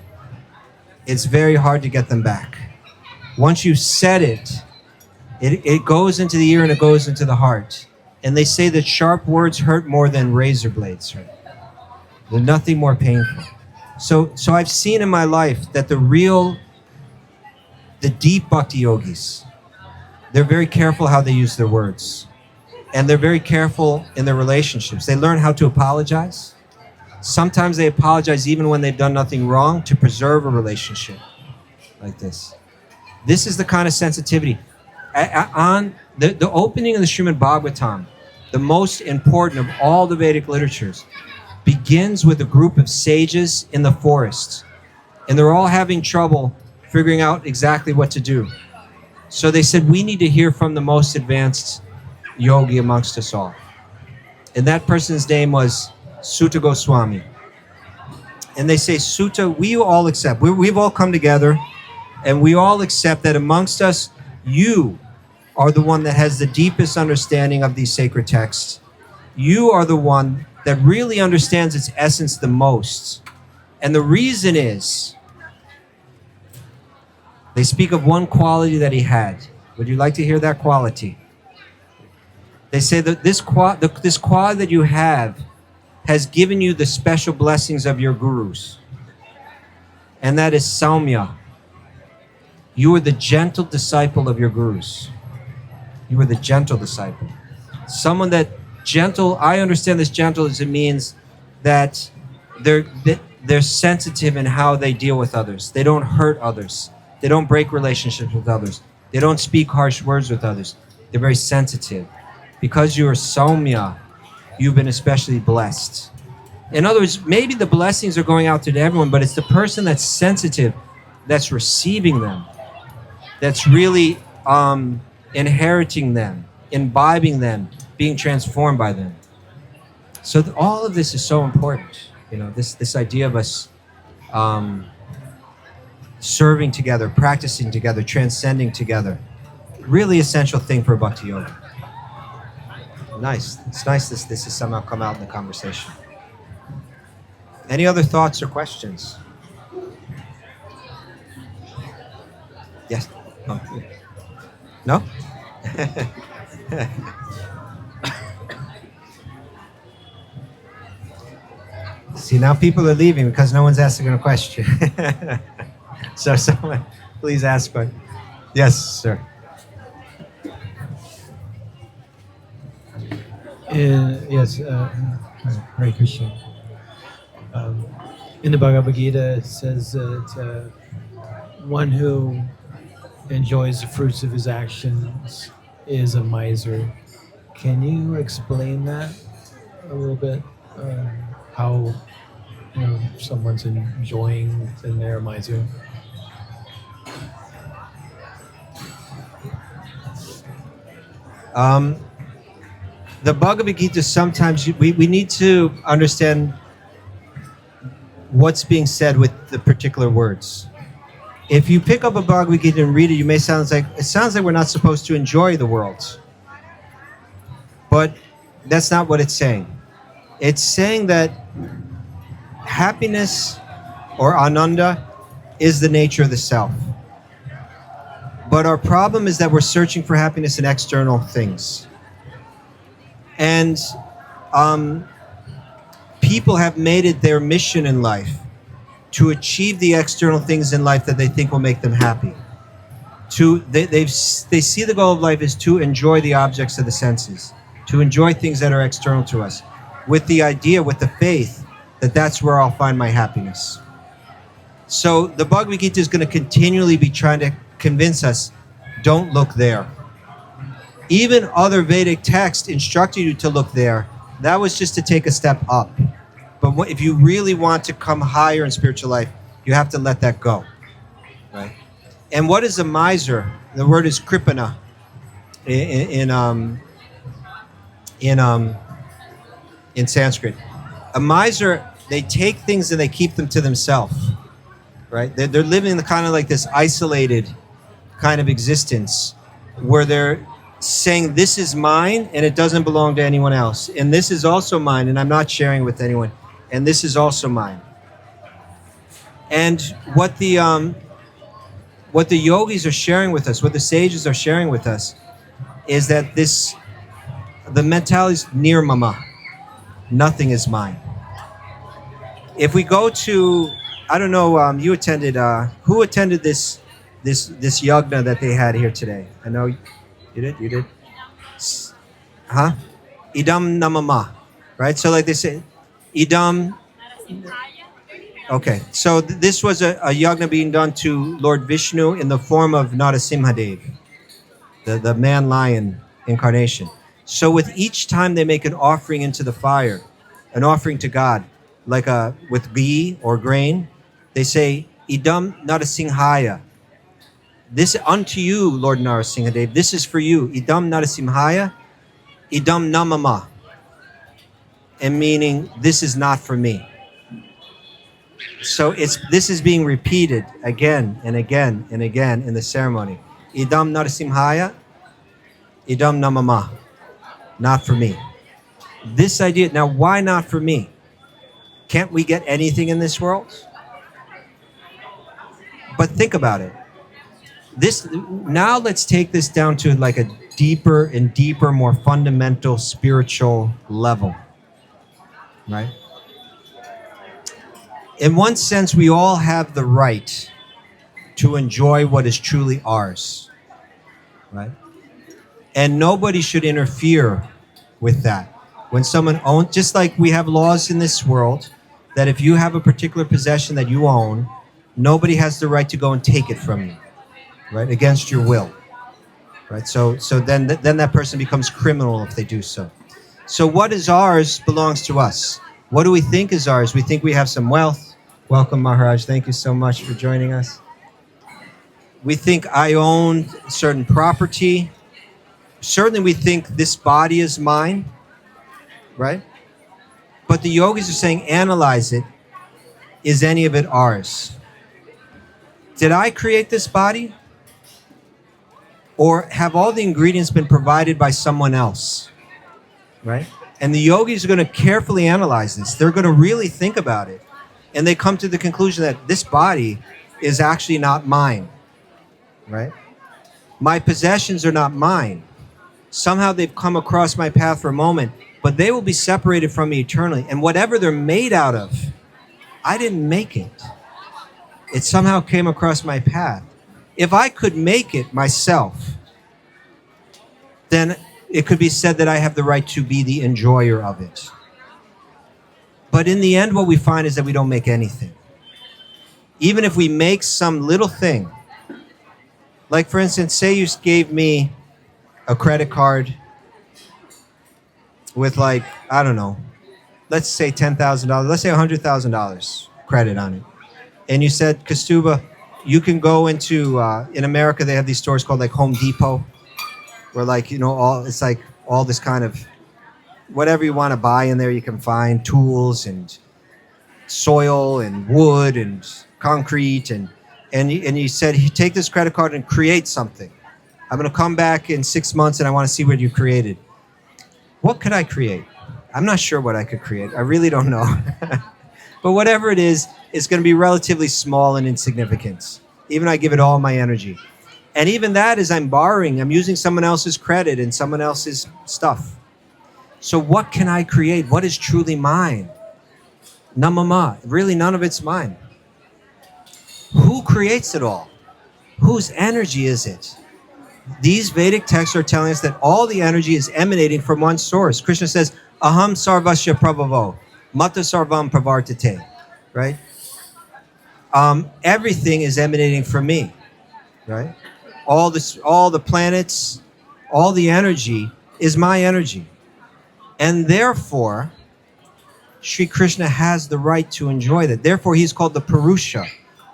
it's very hard to get them back. Once you said it goes into the ear and it goes into the heart. And they say that sharp words hurt more than razor blades. Right? They're nothing more painful. So I've seen in my life that the deep bhakti yogis, they're very careful how they use their words. And they're very careful in their relationships. They learn how to apologize. Sometimes they apologize even when they've done nothing wrong to preserve a relationship like this. This is the kind of sensitivity. On the opening of the Srimad Bhagavatam, the most important of all the Vedic literatures, begins with a group of sages in the forest, and they're all having trouble figuring out exactly what to do. So they said, we need to hear from the most advanced yogi amongst us all. And that person's name was Sutta Goswami. And they say, Sutta, we all accept, we've all come together, and we all accept that amongst us, you are the one that has the deepest understanding of these sacred texts. You are the one that really understands its essence the most. And the reason is, they speak of one quality that he had. Would you like to hear that quality? They say that this quality that you have has given you the special blessings of your gurus. And that is Saumya. You are the gentle disciple of your gurus. You are the gentle disciple. Someone that gentle, I understand this gentle as it means that they're sensitive in how they deal with others. They don't hurt others. They don't break relationships with others. They don't speak harsh words with others. They're very sensitive. Because you are Saumya, you've been especially blessed. In other words, maybe the blessings are going out to everyone, but it's the person that's sensitive that's receiving them, that's really inheriting them, imbibing them, being transformed by them. So all of this is so important. You know, this idea of us serving together, practicing together, transcending together. Really essential thing for Bhakti Yoga. Nice. It's nice this has somehow come out in the conversation. Any other thoughts or questions? Yes. Oh. No? See, now people are leaving because no one's asking a question. So someone, please ask one. Yes, sir. Yes, Hare Krishna. In the Bhagavad Gita, it says that one who enjoys the fruits of his actions is a miser. Can you explain that a little bit? How someone's enjoying and they're a miser? The Bhagavad Gita, sometimes we need to understand what's being said with the particular words. If you pick up a Bhagavad Gita and read it, it sounds like we're not supposed to enjoy the world. But that's not what it's saying. It's saying that happiness or ananda is the nature of the self. But our problem is that we're searching for happiness in external things. And people have made it their mission in life to achieve the external things in life that they think will make them happy. They see the goal of life is to enjoy the objects of the senses, to enjoy things that are external to us, with the idea, with the faith, that that's where I'll find my happiness. So the Bhagavad Gita is going to continually be trying to convince us, don't look there. Even other Vedic texts instructed you to look there. That was just to take a step up. But if you really want to come higher in spiritual life, you have to let that go. Right? And what is a miser? The word is kripana in Sanskrit. A miser, they take things and they keep them to themselves. Right? They're living in the kind of like this isolated kind of existence where they're saying this is mine and it doesn't belong to anyone else, and this is also mine and I'm not sharing with anyone, and this is also mine. And what the yogis are sharing with us, what the sages are sharing with us, is that the mentality is nirmama. Nothing is mine. If we go to, I don't know, you attended, who attended this yagna that they had here today? I know you did? Huh? Idam namama, right? So like they say, idam. Okay, so this was a yagna being done to Lord Vishnu in the form of Narasimhadev, the man-lion incarnation. So with each time they make an offering into the fire, an offering to God, like with ghee or grain, they say, Idam Narasimhaya. This unto you, Lord Narasimhadev, this is for you. Idam Narasimhaya, Idam Namama. And meaning, this is not for me. So this is being repeated again and again and again in the ceremony. Idam Narasimhaya, Idam Namama. Not for me. This idea, now why not for me? Can't we get anything in this world? But think about it. Now let's take this down to like a deeper and deeper, more fundamental spiritual level. Right? In one sense, we all have the right to enjoy what is truly ours. Right? And nobody should interfere with that. When someone owns, just like we have laws in this world, that if you have a particular possession that you own, nobody has the right to go and take it from you, right? Against your will, right? So then that person becomes criminal if they do so. So what is ours belongs to us. What do we think is ours? We think we have some wealth. Welcome, Maharaj. Thank you so much for joining us. We think I own certain property. Certainly we think this body is mine, right? But the yogis are saying, analyze it. Is any of it ours? Did I create this body? Or have all the ingredients been provided by someone else? Right? And the yogis are going to carefully analyze this. They're going to really think about it. And they come to the conclusion that this body is actually not mine. Right? My possessions are not mine. Somehow they've come across my path for a moment, but they will be separated from me eternally. And whatever they're made out of, I didn't make it. It somehow came across my path. If I could make it myself, then it could be said that I have the right to be the enjoyer of it. But in the end, what we find is that we don't make anything. Even if we make some little thing, like for instance, say you gave me a credit card with like, I don't know, let's say $10,000, let's say $100,000 credit on it. And you said, Kastuba, you can go into, in America, they have these stores called like Home Depot, where like, you know, it's like all this kind of, whatever you want to buy in there, you can find tools and soil and wood and concrete. And you said, you take this credit card and create something. I'm going to come back in 6 months and I want to see what you created. What could I create? I'm not sure what I could create. I really don't know. But whatever it is, it's going to be relatively small and insignificant. Even I give it all my energy. And even that is I'm borrowing. I'm using someone else's credit and someone else's stuff. So what can I create? What is truly mine? Namama. Really, none of it's mine. Who creates it all? Whose energy is it? These Vedic texts are telling us that all the energy is emanating from one source. Krishna says, Aham sarvasya prabhavo, mata sarvam pravartate, right? Everything is emanating from me, right? All the planets, all the energy is my energy. And therefore, Sri Krishna has the right to enjoy that. Therefore, he's called the Purusha,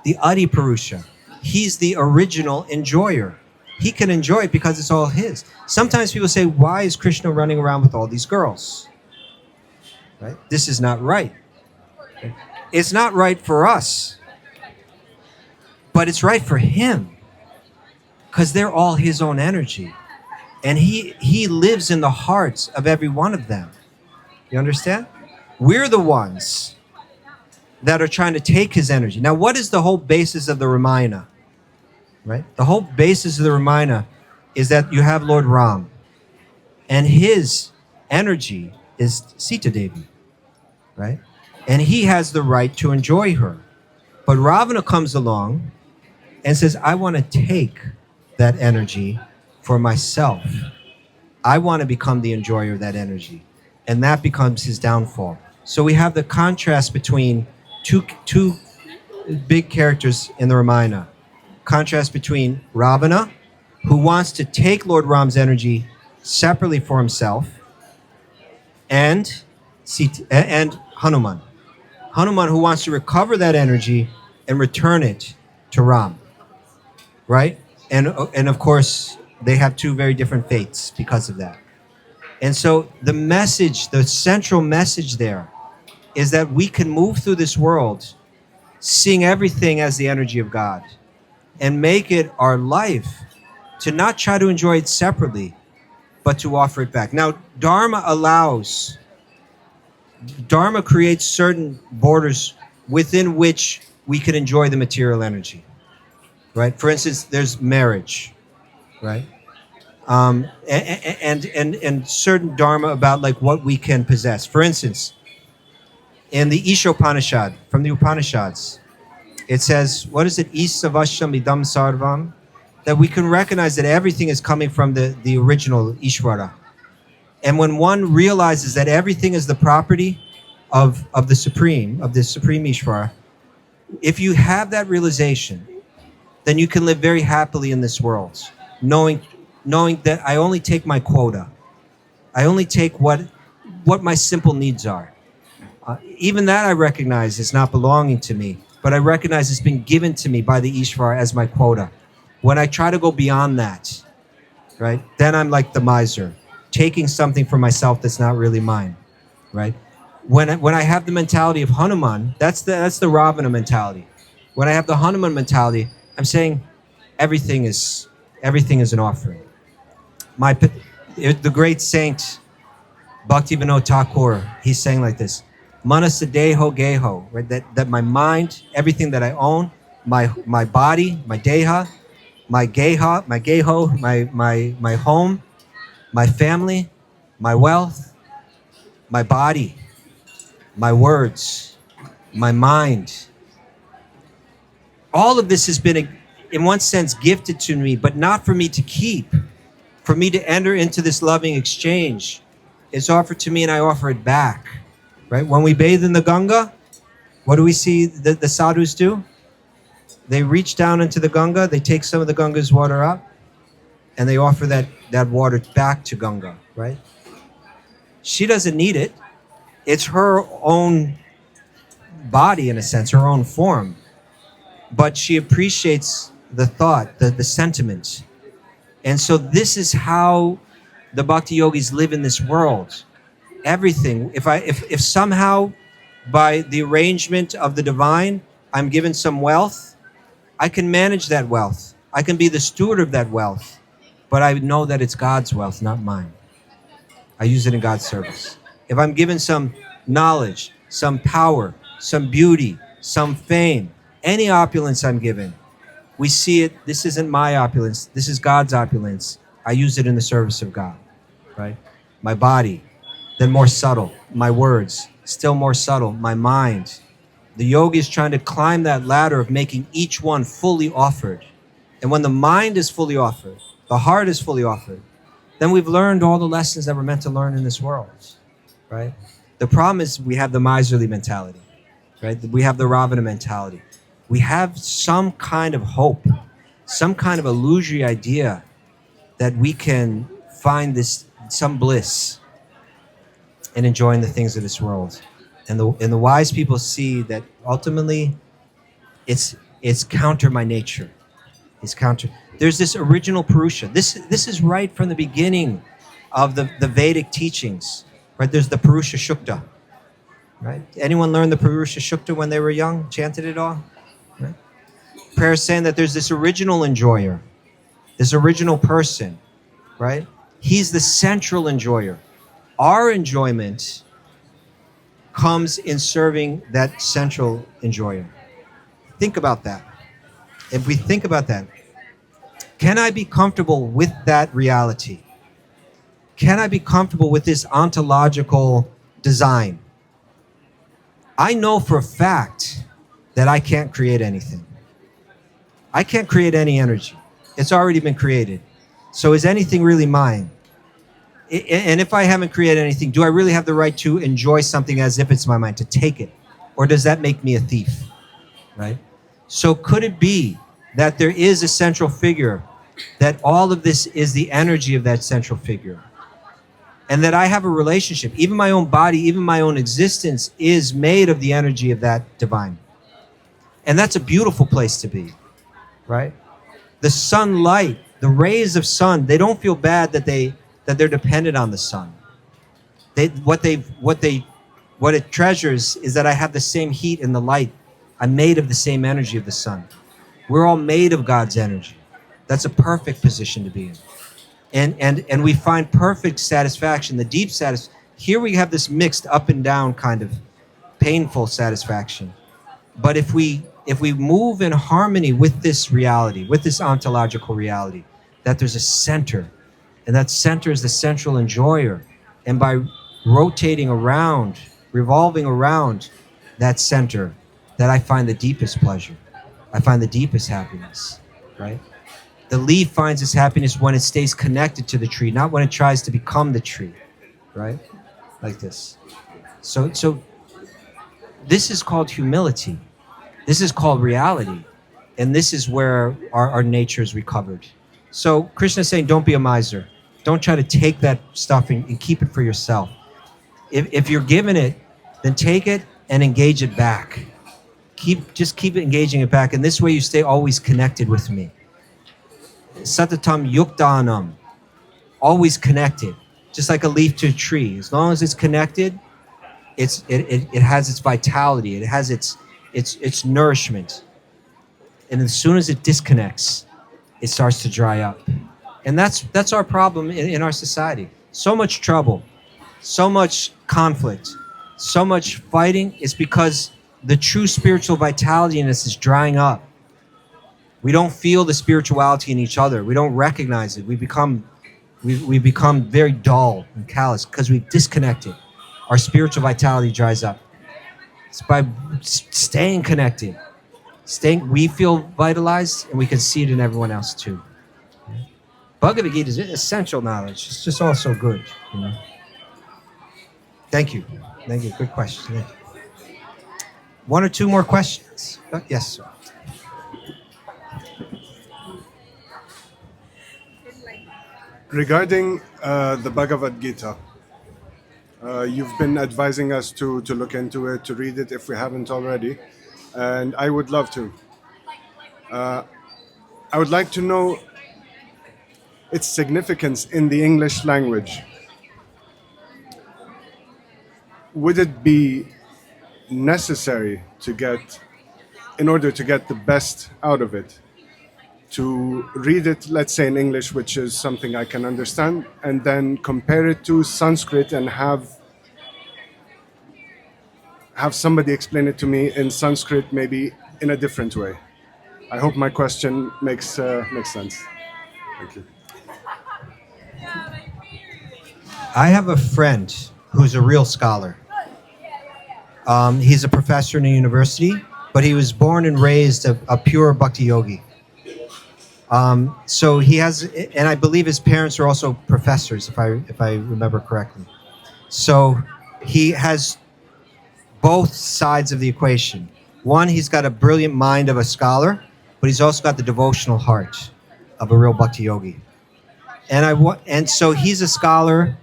the Adi Purusha. He's the original enjoyer. He can enjoy it because it's all his. Sometimes people say, why is Krishna running around with all these girls? Right? This is not right. It's not right for us, but it's right for him because they're all his own energy. And he lives in the hearts of every one of them. You understand? We're the ones that are trying to take his energy. Now, what is the whole basis of the Ramayana? Right? The whole basis of the Ramayana is that you have Lord Ram, and his energy is Sita Devi, right? And he has the right to enjoy her. But Ravana comes along and says, I want to take that energy for myself. I want to become the enjoyer of that energy. And that becomes his downfall. So we have the contrast between two big characters in the Ramayana. Contrast between Ravana, who wants to take Lord Ram's energy separately for himself, and Hanuman, Hanuman who wants to recover that energy and return it to Ram, right? And of course, they have two very different fates because of that. And so the message, the central message there is that we can move through this world seeing everything as the energy of God and make it our life to not try to enjoy it separately, but to offer it back. Now, Dharma creates certain borders within which we can enjoy the material energy, right? For instance, there's marriage, right? And certain dharma about like what we can possess. For instance, in the Ishopanishad, from the Upanishads, it says, what is it? Isavasham idam sarvam, that we can recognize that everything is coming from the original Ishvara. And when one realizes that everything is the property of the Supreme Ishvara, if you have that realization, then you can live very happily in this world, knowing that I only take my quota. I only take what my simple needs are. Even that I recognize is not belonging to me, but I recognize it's been given to me by the Ishvara as my quota. When I try to go beyond that, right, then I'm like the miser, taking something for myself that's not really mine, right? When I have the mentality of Hanuman, that's the Ravana mentality. When I have the Hanuman mentality, I'm saying everything is an offering. The great saint Bhaktivinoda Thakur, he's saying like this: Manasa deho geho, right? That my mind, everything that I own, my body, my deha, my geho, my home, my family, my wealth, my body, my words, my mind. All of this has been, in one sense, gifted to me, but not for me to keep, for me to enter into this loving exchange. It's offered to me and I offer it back, right? When we bathe in the Ganga, what do we see the sadhus do? They reach down into the Ganga, they take some of the Ganga's water up, and they offer that water back to Ganga, right? She doesn't need it. It's her own body, in a sense, her own form. But she appreciates the thought, the sentiment. And so this is how the bhakti yogis live in this world. Everything, if somehow by the arrangement of the divine, I'm given some wealth, I can manage that wealth. I can be the steward of that wealth. But I know that it's God's wealth, not mine. I use it in God's service. If I'm given some knowledge, some power, some beauty, some fame, any opulence I'm given, we see it, this isn't my opulence, this is God's opulence. I use it in the service of God, right? My body, then more subtle. My words, still more subtle. My mind. The yogi is trying to climb that ladder of making each one fully offered. And when the mind is fully offered, the heart is fully offered, then we've learned all the lessons that we're meant to learn in this world, right? The problem is we have the miserly mentality, right? We have the Ravana mentality. We have some kind of hope, some kind of illusory idea that we can find some bliss in enjoying the things of this world. And the wise people see that ultimately it's counter my nature. It's counter. There's this original Purusha. This is right from the beginning of the Vedic teachings, right? There's the Purusha Shukta, right? Anyone learn the Purusha Shukta when they were young? Chanted it all? Right? Prayer is saying that there's this original enjoyer, this original person, right? He's the central enjoyer. Our enjoyment comes in serving that central enjoyer. Think about that. If we think about that, can I be comfortable with that reality? Can I be comfortable with this ontological design? I know for a fact that I can't create anything. I can't create any energy. It's already been created. So is anything really mine? And if I haven't created anything, do I really have the right to enjoy something as if it's my mind, to take it? Or does that make me a thief, right? So could it be that there is a central figure, that all of this is the energy of that central figure? and that I have a relationship. Even my own body, even my own existence is made of the energy of that divine. And that's a beautiful place to be, right? The sunlight, the rays of sun, they don't feel bad that they're dependent on the sun. What it treasures is that I have the same heat and the light. I'm made of the same energy of the sun. We're all made of God's energy. That's a perfect position to be in. And we find perfect satisfaction, the deep satisfaction. Here we have this mixed up and down kind of painful satisfaction. But if we move in harmony with this reality, with this ontological reality, that there's a center, and that center is the central enjoyer, and by rotating around, revolving around that center, that I find the deepest pleasure. I find the deepest happiness, right? The leaf finds its happiness when it stays connected to the tree, not when it tries to become the tree, right? Like this. So this is called humility. This is called reality. And this is where our nature is recovered. So Krishna is saying, don't be a miser. Don't try to take that stuff and keep it for yourself. If you're given it, then take it and engage it back. Just keep engaging it back. And this way you stay always connected with me. Satatam yuktanam. Always connected. Just like a leaf to a tree. As long as it's connected, it has its vitality. It has its nourishment. And as soon as it disconnects, it starts to dry up. And that's our problem in our society. So much trouble, so much conflict, so much fighting is because the true spiritual vitality in us is drying up. We don't feel the spirituality in each other. We don't recognize it. We become very dull and callous because we've disconnected. Our spiritual vitality dries up. It's by staying connected. We feel vitalized, and we can see it in everyone else too. Bhagavad Gita is essential knowledge. It's just all so good. Thank you. Good question. Thank you. One or two more questions. Yes, sir. Regarding the Bhagavad Gita, you've been advising us to look into it, to read it if we haven't already, and I would love to. I would like to know its significance in the English language. Would it be necessary in order to get the best out of it, to read it, let's say in English, which is something I can understand, and then compare it to Sanskrit and have somebody explain it to me in Sanskrit, maybe in a different way? I hope my question makes sense. Thank you. I have a friend who's a real scholar. He's a professor in a university, but he was born and raised a pure bhakti yogi. So he has, and I believe his parents are also professors, if I remember correctly. So he has both sides of the equation. One, he's got a brilliant mind of a scholar, but he's also got the devotional heart of a real bhakti yogi. And so he's a scholar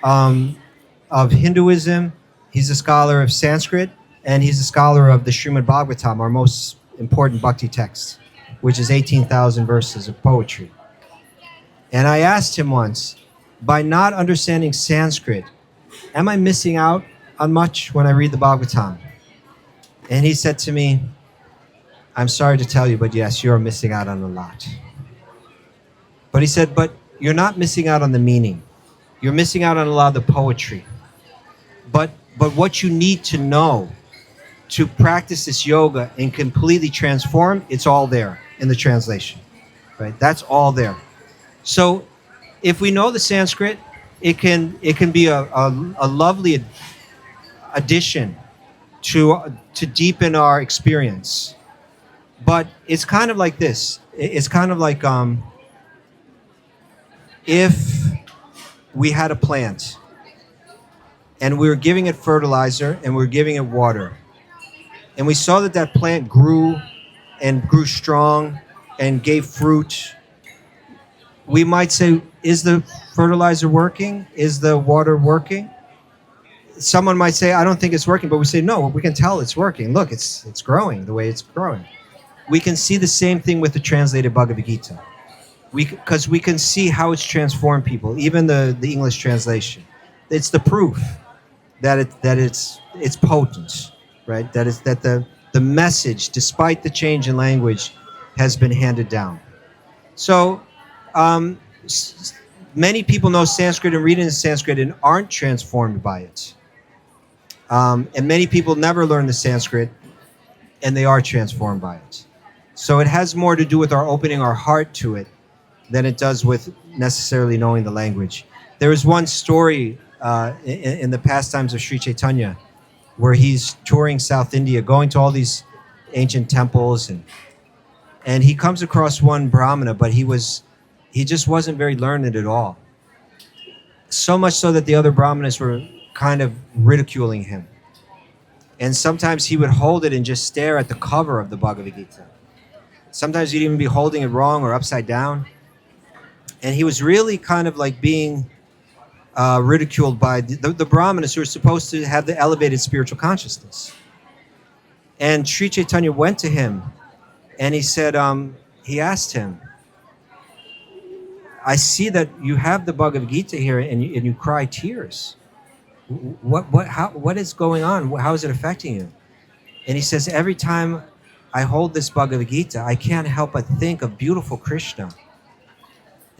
of Hinduism. He's a scholar of Sanskrit, and he's a scholar of the Srimad Bhagavatam, our most important bhakti text, which is 18,000 verses of poetry. And I asked him once, by not understanding Sanskrit, am I missing out on much when I read the Bhagavatam? And he said to me, I'm sorry to tell you, but yes, you're missing out on a lot. But he said, but you're not missing out on the meaning. You're missing out on a lot of the poetry. But what you need to know to practice this yoga and completely transform, it's all there in the translation, right? That's all there. So if we know the Sanskrit, it can be a lovely addition to deepen our experience. But it's kind of like this. It's kind of like if we had a plant and we were giving it fertilizer and we were giving it water, and we saw that plant grew and grew strong and gave fruit, we might say, is the fertilizer working? Is the water working? Someone might say, I don't think it's working, but we say, no, we can tell it's working. Look, it's growing the way it's growing. We can see the same thing with the translated Bhagavad Gita. Because we can see how it's transformed people, even the English translation. It's the proof that it's potent, right? That the message, despite the change in language, has been handed down. So um, many people know Sanskrit and read in Sanskrit and aren't transformed by it. And many people never learn the Sanskrit and they are transformed by it. So it has more to do with our opening our heart to it than it does with necessarily knowing the language. There is one story in the pastimes of Sri Chaitanya where he's touring South India, going to all these ancient temples, and he comes across one Brahmana, but he just wasn't very learned at all. So much so that the other Brahmanas were kind of ridiculing him. And sometimes he would hold it and just stare at the cover of the Bhagavad Gita. Sometimes he'd even be holding it wrong or upside down. And he was really kind of like being ridiculed by the Brahmanas who are supposed to have the elevated spiritual consciousness. And Sri Chaitanya went to him and he said, he asked him, I see that you have the Bhagavad Gita here and you cry tears. What is going on? How is it affecting you? And he says, every time I hold this Bhagavad Gita, I can't help but think of beautiful Krishna.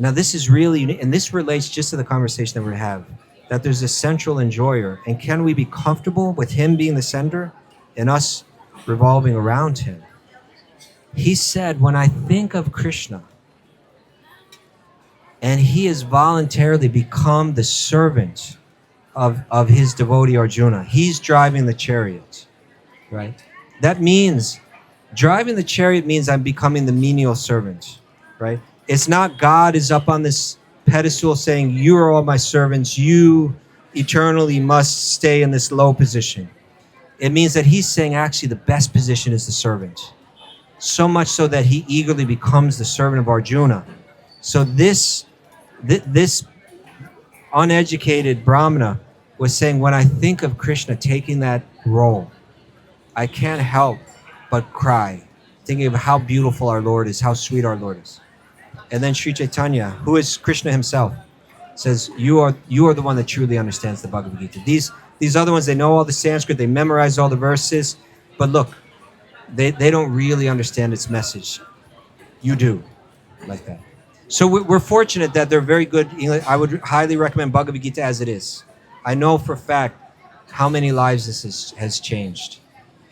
Now this is really unique, and this relates just to the conversation that we have, that there's a central enjoyer, and can we be comfortable with him being the center and us revolving around him? He said, when I think of Krishna, and he has voluntarily become the servant of his devotee Arjuna, he's driving the chariot, right? That means, driving the chariot means I'm becoming the menial servant, right? It's not God is up on this pedestal saying, you are all my servants, you eternally must stay in this low position. It means that he's saying actually the best position is the servant. So much so that he eagerly becomes the servant of Arjuna. So this uneducated Brahmana was saying, when I think of Krishna taking that role, I can't help but cry, thinking of how beautiful our Lord is, how sweet our Lord is. And then Sri Chaitanya, who is Krishna himself, says, you are the one that truly understands the Bhagavad Gita. These other ones, they know all the Sanskrit, they memorize all the verses, but look, they don't really understand its message. You do, like that. So we're fortunate that they're very good English. I would highly recommend Bhagavad Gita as it is. I know for a fact how many lives this has changed.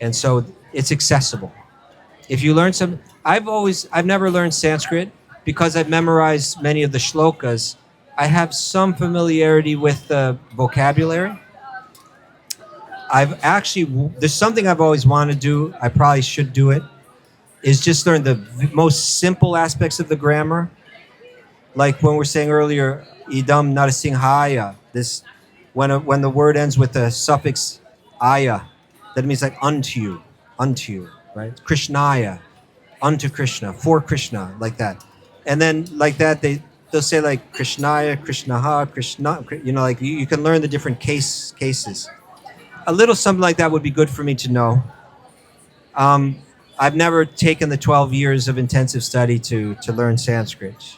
And so it's accessible. If you learn some, I've never learned Sanskrit because I've memorized many of the shlokas. I have some familiarity with the vocabulary. There's something I've always wanted to do, I probably should do it, is just learn the most simple aspects of the grammar. Like when we're saying earlier, idam narasinghaya, this, when the word ends with the suffix aya, that means like unto you, right? Krishnaya, unto Krishna, for Krishna, like that. And then like that, they'll say like Krishnaya, Krishnaha, Krishna, like you can learn the different cases. A little something like that would be good for me to know. I've never taken the 12 years of intensive study to learn Sanskrit,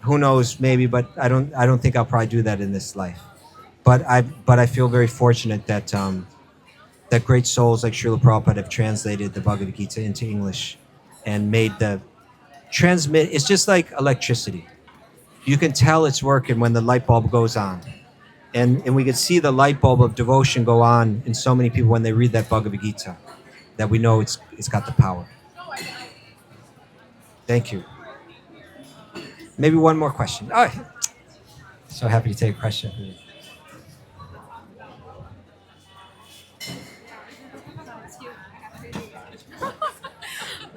who knows, maybe, but I don't think I'll probably do that in this life. But I feel very fortunate that that great souls like Srila Prabhupada have translated the Bhagavad Gita into English and made it's just like electricity. You can tell it's working when the light bulb goes on. And we could see the light bulb of devotion go on in so many people when they read that Bhagavad Gita, that we know it's got the power. Thank you. Maybe one more question. Oh, so happy to take a question.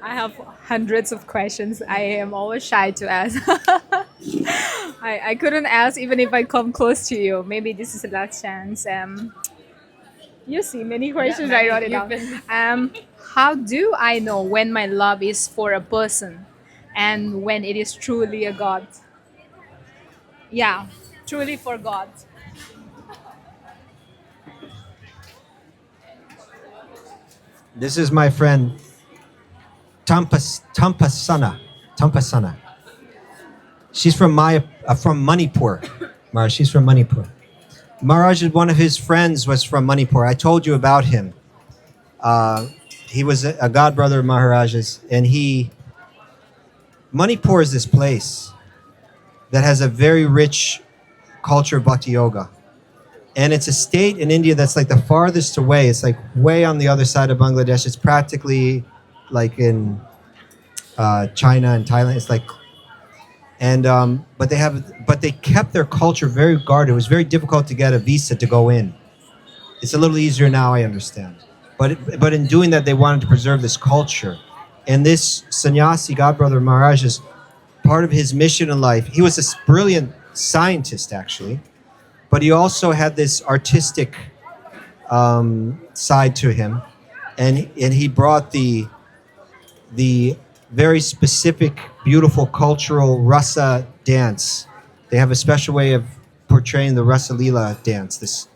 I have hundreds of questions. I am always shy to ask. I couldn't ask even if I come close to you. Maybe this is the last chance. You see many questions. I wrote it down. How do I know when my love is for a person? and when it is truly a God. Yeah, truly for God. This is my friend Tampasana. Tampasana. She's from Manipur. Maharaj, she's from Manipur. Maharaj, one of his friends was from Manipur. I told you about him. He was a god brother of Maharaj's, and Manipur is this place that has a very rich culture of bhakti yoga. And it's a state in India that's like the farthest away. It's like way on the other side of Bangladesh. It's practically like in China and Thailand. It's like, and but they kept their culture very guarded. It was very difficult to get a visa to go in. It's a little easier now, I understand. But in doing that, they wanted to preserve this culture. And this sannyasi, godbrother Maharaj's, part of his mission in life, he was a brilliant scientist, actually, but he also had this artistic side to him. And he brought the very specific, beautiful cultural rasa dance. They have a special way of portraying the Rasa Leela dance, this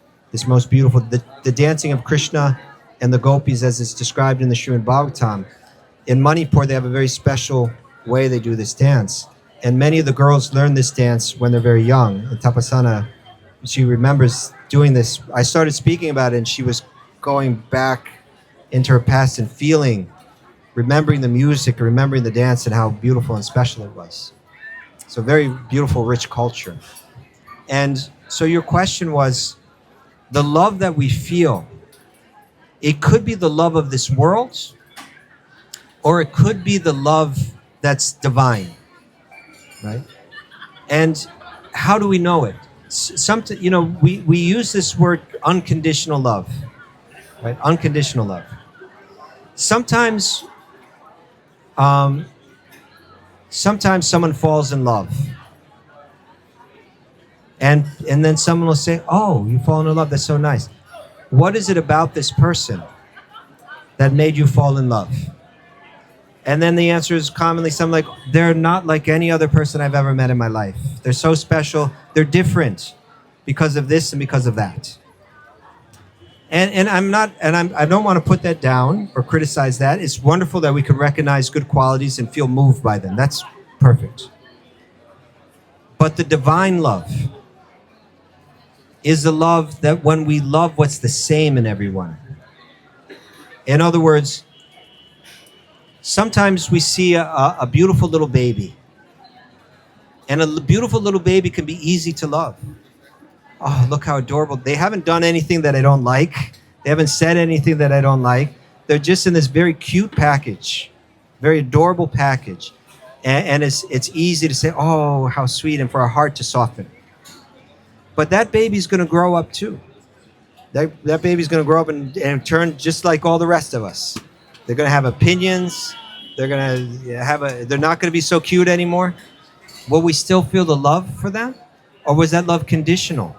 most beautiful, the dancing of Krishna and the gopis as it's described in the Srimad Bhagavatam. In Manipur, they have a very special way they do this dance. And many of the girls learn this dance when they're very young. And Tapasana, she remembers doing this. I started speaking about it, and she was going back into her past and remembering the music, remembering the dance and how beautiful and special it was. So very beautiful, rich culture. And so your question was, the love that we feel, it could be the love of this world, or it could be the love that's divine, right? And how do we know it? Something, we use this word unconditional love, right? Unconditional love. Sometimes someone falls in love, and then someone will say, "Oh, you fall in love. That's so nice. What is it about this person that made you fall in love?" And then the answer is commonly something like, "They're not like any other person I've ever met in my life. They're so special. They're different because of this and because of that." And I don't want to put that down or criticize that. It's wonderful that we can recognize good qualities and feel moved by them. That's perfect. But the divine love is the love that when we love what's the same in everyone. In other words, sometimes we see a beautiful little baby, and a beautiful little baby can be easy to love. Oh, look how adorable. They haven't done anything that I don't like. They haven't said anything that I don't like. They're just in this very cute package, very adorable package. And it's easy to say, "Oh, how sweet," and for our heart to soften. But that baby's going to grow up too. That baby's going to grow up and turn just like all the rest of us. They're going to have opinions. They're not going to be so cute anymore. Will we still feel the love for them? Or was that love conditional?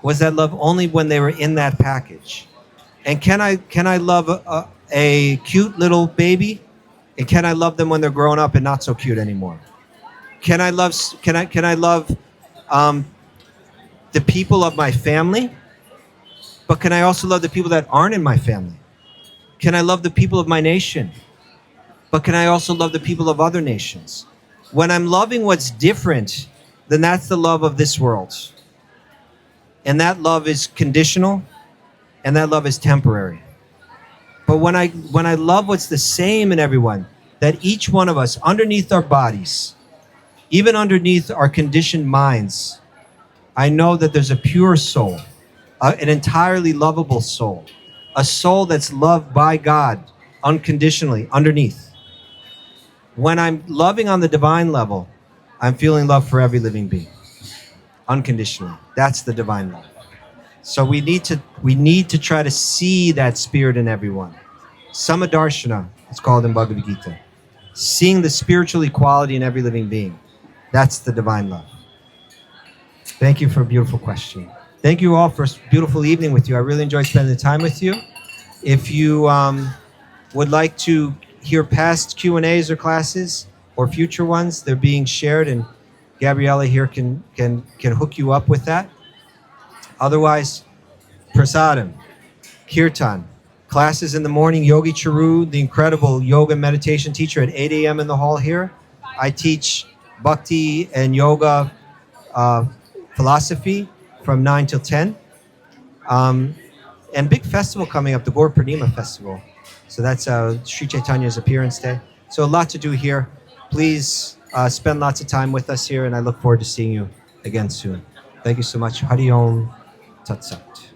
Was that love only when they were in that package? And can I love a cute little baby? And can I love them when they're grown up and not so cute anymore? Can I love the people of my family? But can I also love the people that aren't in my family? Can I love the people of my nation? But can I also love the people of other nations? When I'm loving what's different, then that's the love of this world. And that love is conditional, and that love is temporary. But when I love what's the same in everyone, that each one of us, underneath our bodies, even underneath our conditioned minds, I know that there's a pure soul, an entirely lovable soul, a soul that's loved by God unconditionally underneath. When I'm loving on the divine level, I'm feeling love for every living being, unconditionally. That's the divine love. So we need to try to see that spirit in everyone. Samadarshana, it's called in Bhagavad Gita. Seeing the spiritual equality in every living being. That's the divine love. Thank you for a beautiful question. Thank you all for a beautiful evening with you. I really enjoyed spending the time with you. If you would like to hear past Q&As or classes, or future ones. They're being shared, and Gabriella here can hook you up with that. Otherwise, prasadam, kirtan, classes in the morning. Yogi Charu, the incredible yoga meditation teacher, at 8 a.m. in the hall here. I teach bhakti and yoga philosophy from 9 till 10. And big festival coming up, the Gaur Purnima Festival. So that's Sri Chaitanya's appearance day. So a lot to do here. Please spend lots of time with us here, and I look forward to seeing you again soon. Thank you so much. Hari Om Tat Sat.